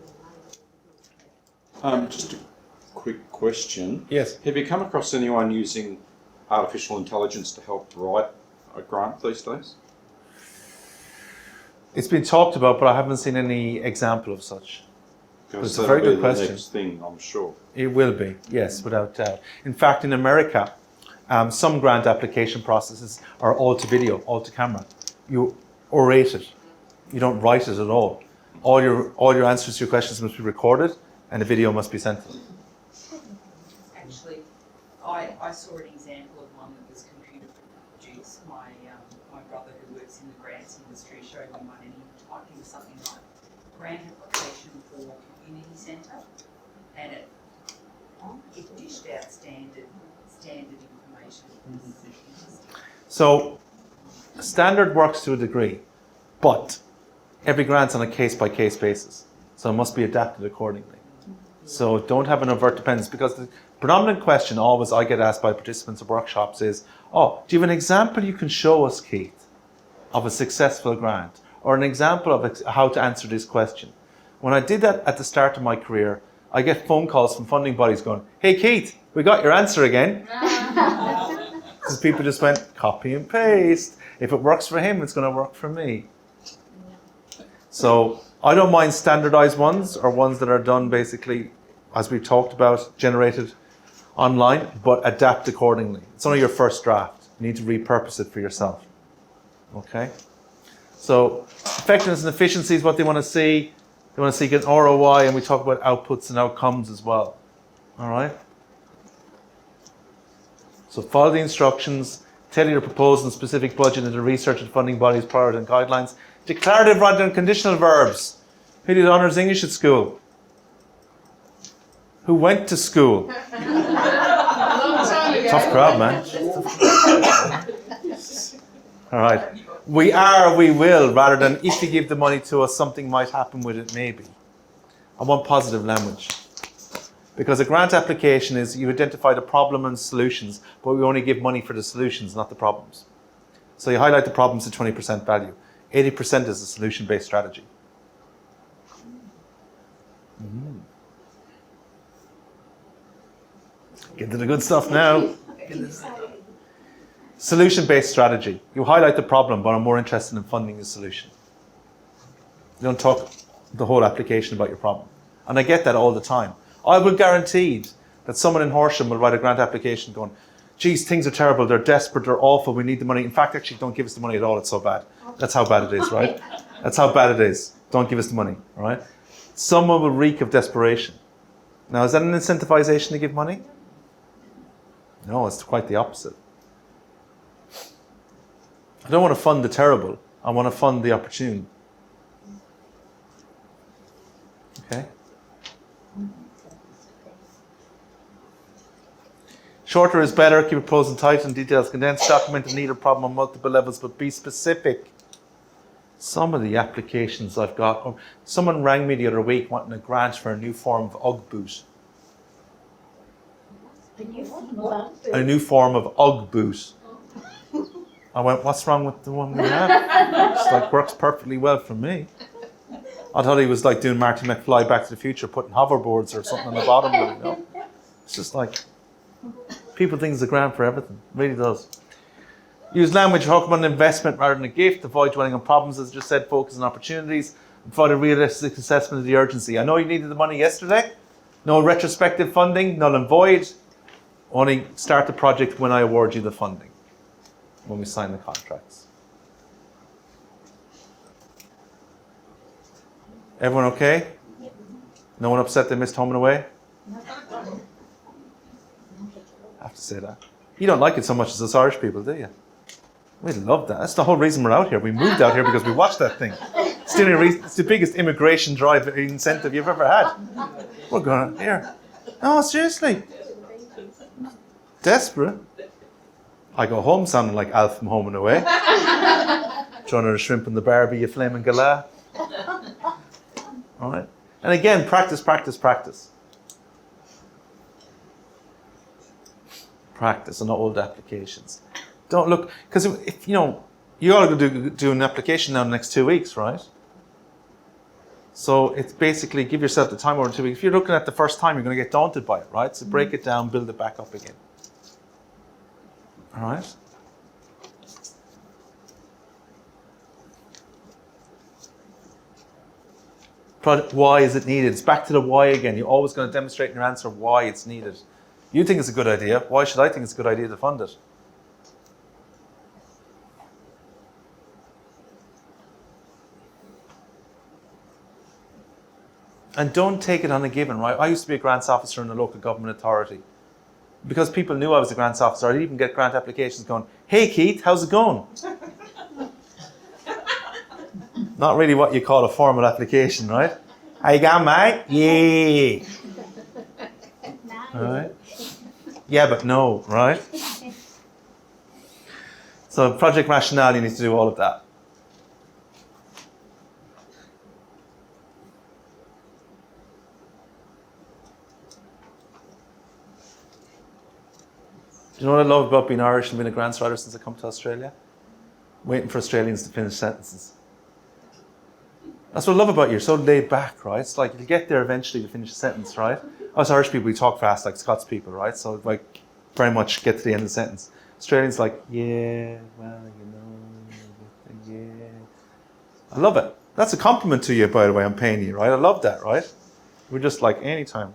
it in. Just a quick question. Yes. Have you come across anyone using artificial intelligence to help write a grant these days? It's been talked about, but I haven't seen any example of such. Because It's a very that'll good be the question. next thing, I'm sure. It will be, yes, without doubt. In fact, in America, some grant application processes are all to video, all to camera. You orate it. You don't write it at all. All your answers to your questions must be recorded, and the video must be sent to them. Actually, I saw an example of one that was computer produced. My brother who works in the grants industry showed me one, and he typed in something like grant application for community centre, and it dished out standard information. So, standard works to a degree, but every grant's on a case-by-case basis, so it must be adapted accordingly. So don't have an overt dependence, because the predominant question always I get asked by participants of workshops is, oh, do you have an example you can show us, Keith, of a successful grant, or an example of how to answer this question? When I did that at the start of my career, I get phone calls from funding bodies going, hey Keith, we got your answer again. Because people just went, copy and paste. If it works for him, it's going to work for me. So I don't mind standardized ones, or ones that are done basically, as we've talked about, generated online, but adapt accordingly. It's only your first draft. You need to repurpose it for yourself. Okay? So effectiveness and efficiency is what they want to see. They want to see an ROI, and we talk about outputs and outcomes as well. All right? So follow the instructions, tailor your proposal and specific budget into research and funding bodies' priorities and guidelines. Declarative rather than conditional verbs. Who did honours English at school? Who went to school? Tough crowd, man. All right. We are, we will, rather than if you give the money to us, something might happen with it, maybe. I want positive language. Because a grant application is you identify the problem and solutions, but we only give money for the solutions, not the problems. So you highlight the problems at 20% value. 80% is a solution-based strategy. Get to the good stuff now. Solution-based strategy. You highlight the problem, but I'm more interested in funding the solution. You don't talk the whole application about your problem. And I get that all the time. I will guarantee that someone in Horsham will write a grant application going, geez, things are terrible, they're desperate, they're awful, we need the money. In fact, actually, don't give us the money at all, it's so bad. That's how bad it is, right? That's how bad it is. Don't give us the money, all right? Someone will reek of desperation. Now, is that an incentivization to give money? No, it's quite the opposite. I don't want to fund the terrible. I want to fund the opportune. Okay? Shorter is better. Keep it pros and tight and details condensed. Document the need or problem on multiple levels, but be specific. Some of the applications I've got. Someone rang me the other week wanting a grant for a new form of Ugg boot. A new form of Ugg boot. I went, what's wrong with the one we have? It's like, works perfectly well for me. I thought he was like doing Marty McFly Back to the Future, putting hoverboards or something on the bottom of it, you know? It's just like, people think it's a grant for everything. It really does. Use language, talk about an investment rather than a gift. Avoid dwelling on problems, as I just said, focus on opportunities. Provide a realistic assessment of the urgency. I know you needed the money yesterday. No retrospective funding, null and void. Only start the project when I award you the funding, when we sign the contracts. Everyone okay? No one upset they missed home and away? say that. You don't like it so much as us Irish people, do you? We love that. That's the whole reason we're out here. We moved out here because we watched that thing. It's the only reason, it's the biggest immigration drive incentive you've ever had. We're going here. No, seriously. Desperate. I go home sounding like Alf from Home and Away. Throwing a shrimp in the Barbie, you flaming galah. All right. And again, practice, practice, practice. Practice on old applications. Don't look, because if you ought to do an application now in the next 2 weeks, right? So it's basically give yourself the time over 2 weeks. If you're looking at the first time, you're going to get daunted by it, right? So break it down, build it back up again. All right? Why is it needed? It's back to the why again. You're always going to demonstrate in your answer why it's needed. You think it's a good idea. Why should I think it's a good idea to fund it? And don't take it on a given, right? I used to be a grants officer in a local government authority. Because people knew I was a grants officer, I'd even get grant applications going, "Hey Keith, how's it going?" Not really what you call a formal application, right? "How you going, mate?" "Yeah." No. Right? Yeah, but no, right? So project rationale, you need to do all of that. Do you know what I love about being Irish and being a grants writer since I come to Australia? Waiting for Australians to finish sentences. That's what I love about you. You're so laid back, right? It's like you get there eventually to finish a sentence, right? Us Irish people, we talk fast like Scots people, right? So like very much get to the end of the sentence. Australians like, yeah, well, yeah. I love it. That's a compliment to you, by the way, I'm paying you, right? I love that, right? We're just like anytime.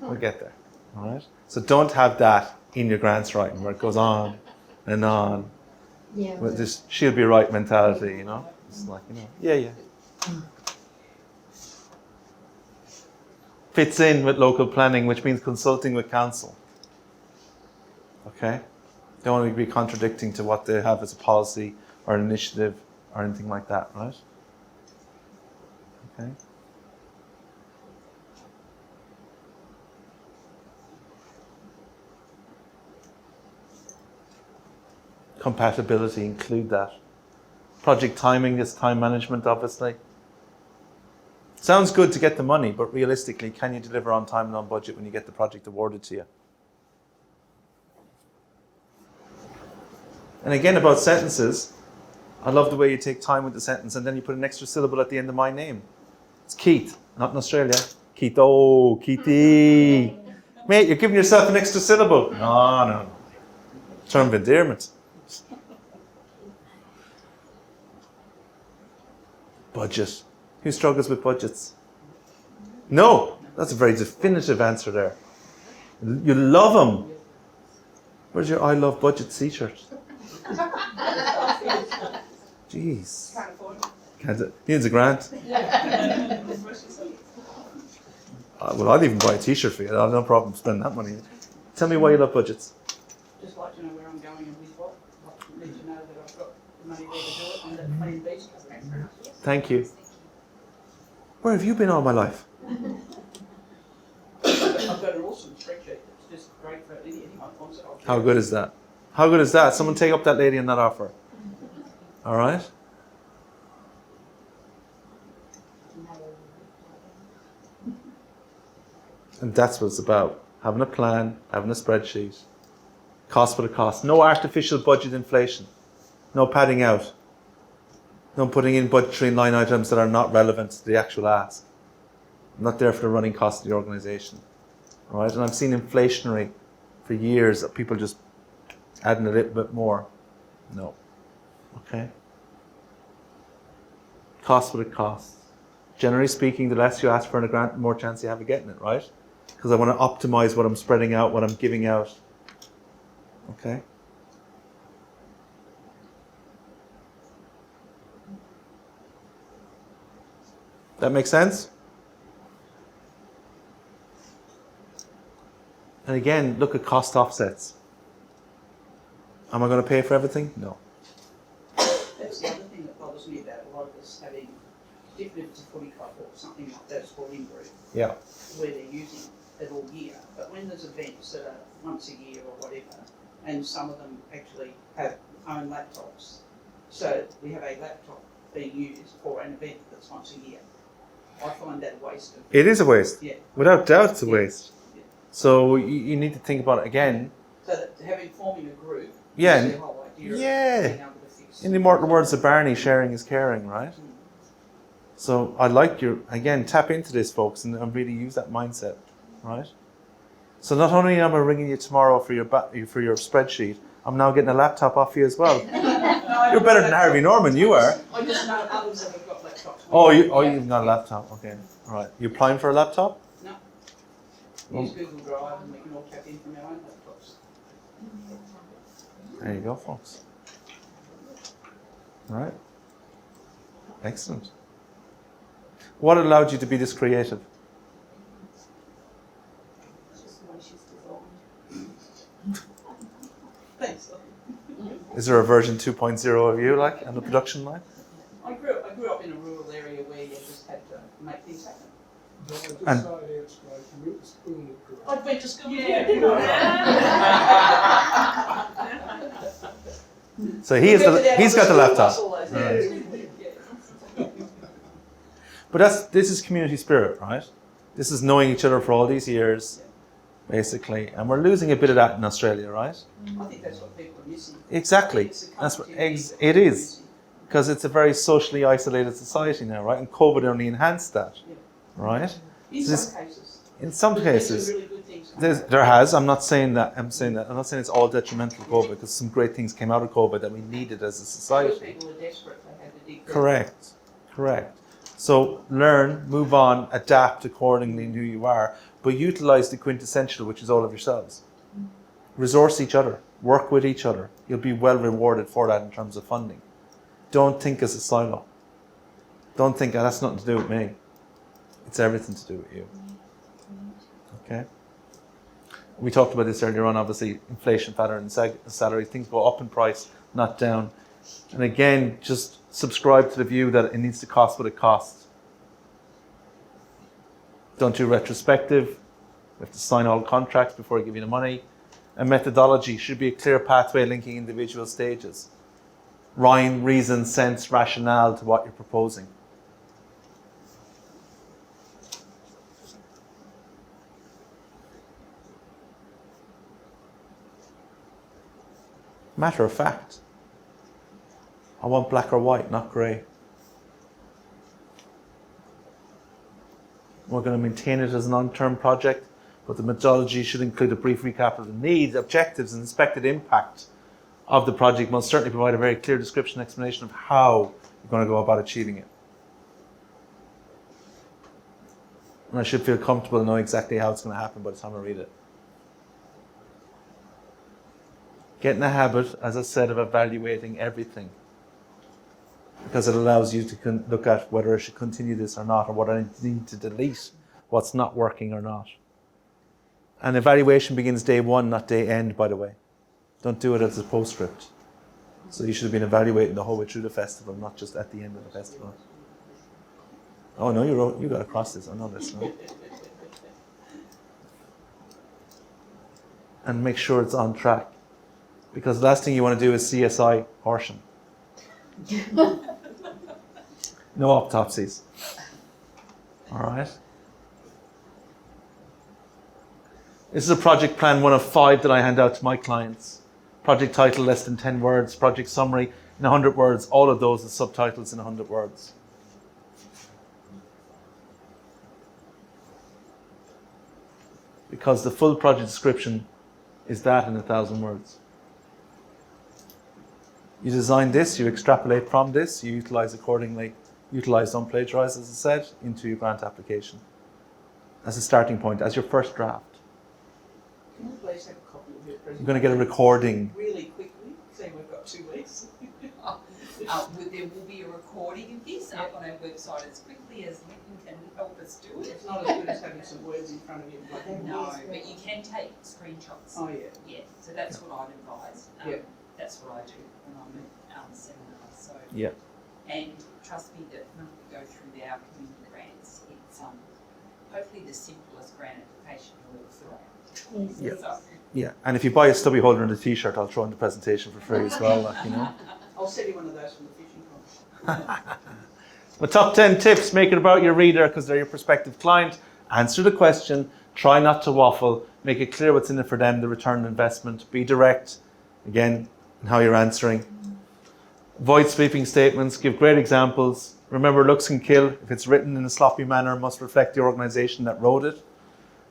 We'll get there, all right? So don't have that in your grants writing where it goes on and on Yeah. with this she'll be right mentality, you know? It's like, yeah. Fits in with local planning, which means consulting with council. Okay? Don't want to be contradicting to what they have as a policy or an initiative or anything like that, right? Okay? Compatibility, include that. Project timing is time management, obviously. Sounds good to get the money, but realistically, can you deliver on time and on budget when you get the project awarded to you? And again, about sentences, I love the way you take time with the sentence and then you put an extra syllable at the end of my name. It's Keith, not in Australia. Keith, oh, Keithy. Mate, you're giving yourself an extra syllable. No. Term of endearment. Budget. Who struggles with budgets? No. That's a very definitive answer there. You love them. Where's your I love budget t-shirt? Jeez. Can't afford it. Can't it? Needs a grant. Well, I'd even buy a t-shirt for you. I have no problem spending that money. Tell me why you love budgets. Just like to know where I'm going and with what. Need to know that I've got the money there to do it and that plan B's coming. Thank you. Where have you been all my life? I've got an awesome spreadsheet that's just great for anyone who wants it. How good is that? How good is that? Someone take up that lady on that offer. All right? And that's what it's about. Having a plan, having a spreadsheet. Cost for the cost. No artificial budget inflation. No padding out. No putting in budgetary line items that are not relevant to the actual ask. Not there for the running cost of the organisation. All right? And I've seen inflationary for years of people just adding a little bit more. No. Okay? Cost for the cost. Generally speaking, the less you ask for in a grant, the more chance you have of getting it, right? Because I want to optimize what I'm spreading out, what I'm giving out. Okay? That make sense? And again, look at cost offsets. Am I going to pay for everything? No. That's the other thing that bothers me about a lot of us having, particularly if it's a footy club or something like that, sporting group, Yeah. where they're using it all year. But when there's events that are once a year or whatever, and some of them actually have own laptops, so we have a laptop being used for an event that's once a year, I find that a waste of. It is a waste. Yeah. Without doubt, it's a Yeah. waste. Yeah. So you need to think about it again. So that forming a group Yeah. is the whole idea Yeah. of being able to fix. In the immortal words of Barney, sharing is caring, right? So I like again, tap into this, folks, and really use that mindset, right? So not only am I ringing you tomorrow for your spreadsheet, I'm now getting a laptop off you as well. You're better than Harvey Norman, you are. I just know others that have got laptops. You've got a laptop, okay. All right. You applying for a laptop? No. Use Google Drive and we can all tap in from our own laptops. There you go, folks. All right. Excellent. What allowed you to be this creative? Thanks. Is there a version 2.0 of you, like, on the production line? I grew up in a rural area where you just had to make things happen. And- I went to school with girls. I went to school with Yeah. you, didn't I? So he's got the laptop. But this is community spirit, right? This is knowing each other for all these years, basically, and we're losing a bit of that in Australia, right? I think that's what people are missing. Exactly. It's the That's what connectivity that it people are is, missing. because it's a very socially isolated society now, right? And COVID only enhanced that, Yeah. right? In This- some cases. In some There's been cases, some really good things come there out. has. I'm not saying that. I'm not saying it's all detrimental to COVID, because some great things came out of COVID that we needed as a Those society. people are desperate, they had to dig. Correct. So learn, move on, adapt accordingly in who you are, but utilize the quintessential, which is all of yourselves. Resource each other, work with each other. You'll be well rewarded for that in terms of funding. Don't think as a silo. Don't think, that's nothing to do with me. It's everything to do with you. Okay? We talked about this earlier on, obviously, inflation factor and salary. Things go up in price, not down. And again, just subscribe to the view that it needs to cost what it costs. Don't do retrospective. We have to sign all contracts before I give you the money. And methodology should be a clear pathway linking individual stages. Rhyme, reason, sense, rationale to what you're proposing. Matter of fact, I want black or white, not grey. We're going to maintain it as a long-term project, but the methodology should include a brief recap of the needs, objectives, and expected impact of the project. Most certainly provide a very clear description and explanation of how you're going to go about achieving it. And I should feel comfortable and know exactly how it's going to happen by the time I read it. Get in the habit, as I said, of evaluating everything, because it allows you to look at whether I should continue this or not, or what I need to delete, what's not working or not. And evaluation begins day one, not day end, by the way. Don't do it as a postscript. So you should have been evaluating the whole way through the festival, not just at the end of the festival. Oh no, you got across this. I know this. No? And make sure it's on track. Because the last thing you want to do is CSI Horsham. No autopsies. All right. This is a project plan, one of 5 that I hand out to my clients. Project title, less than 10 words. Project summary, in 100 words. All of those are subtitles in 100 words. Because the full project description is that in 1,000 words. You design this, you extrapolate from this, you utilize accordingly. Utilize, don't plagiarize, as I said, into your grant application. As a starting point, as your first draft. Can you please have a copy of your presentation? You're going to get a recording. Really quickly, seeing we've got 2 weeks. There will be a recording of this up on our website as quickly as Lincoln can help us do it. It's not as good as having some words in front of you. No, but you can take screenshots. Oh, yeah. Yeah, so that's what I'd advise. Yeah. That's what I do when I'm at seminars. So Yeah. and trust me that when we go through our community grants, it's hopefully the simplest grant application you'll ever fill out. Yes. Yeah. So, Yeah, and if you buy a stubby holder and a t-shirt, I'll throw in the presentation for free as well, like, you know. I'll send you one of those from the fishing club. The top 10 tips, make it about your reader because they're your prospective client. Answer the question, try not to waffle, make it clear what's in it for them, the return on investment. Be direct, again, in how you're answering. Avoid sweeping statements, give great examples. Remember, looks can kill. If it's written in a sloppy manner, it must reflect the organisation that wrote it.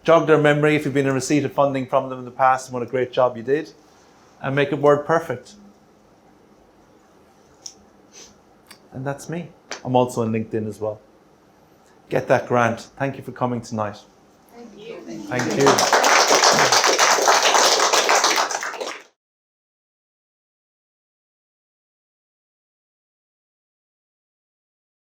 Jog their memory if you've been in receipt of funding from them in the past and what a great job you did. And make it word perfect. And that's me. I'm also on LinkedIn as well. Get that grant. Thank you for coming tonight. Thank you. Thank you.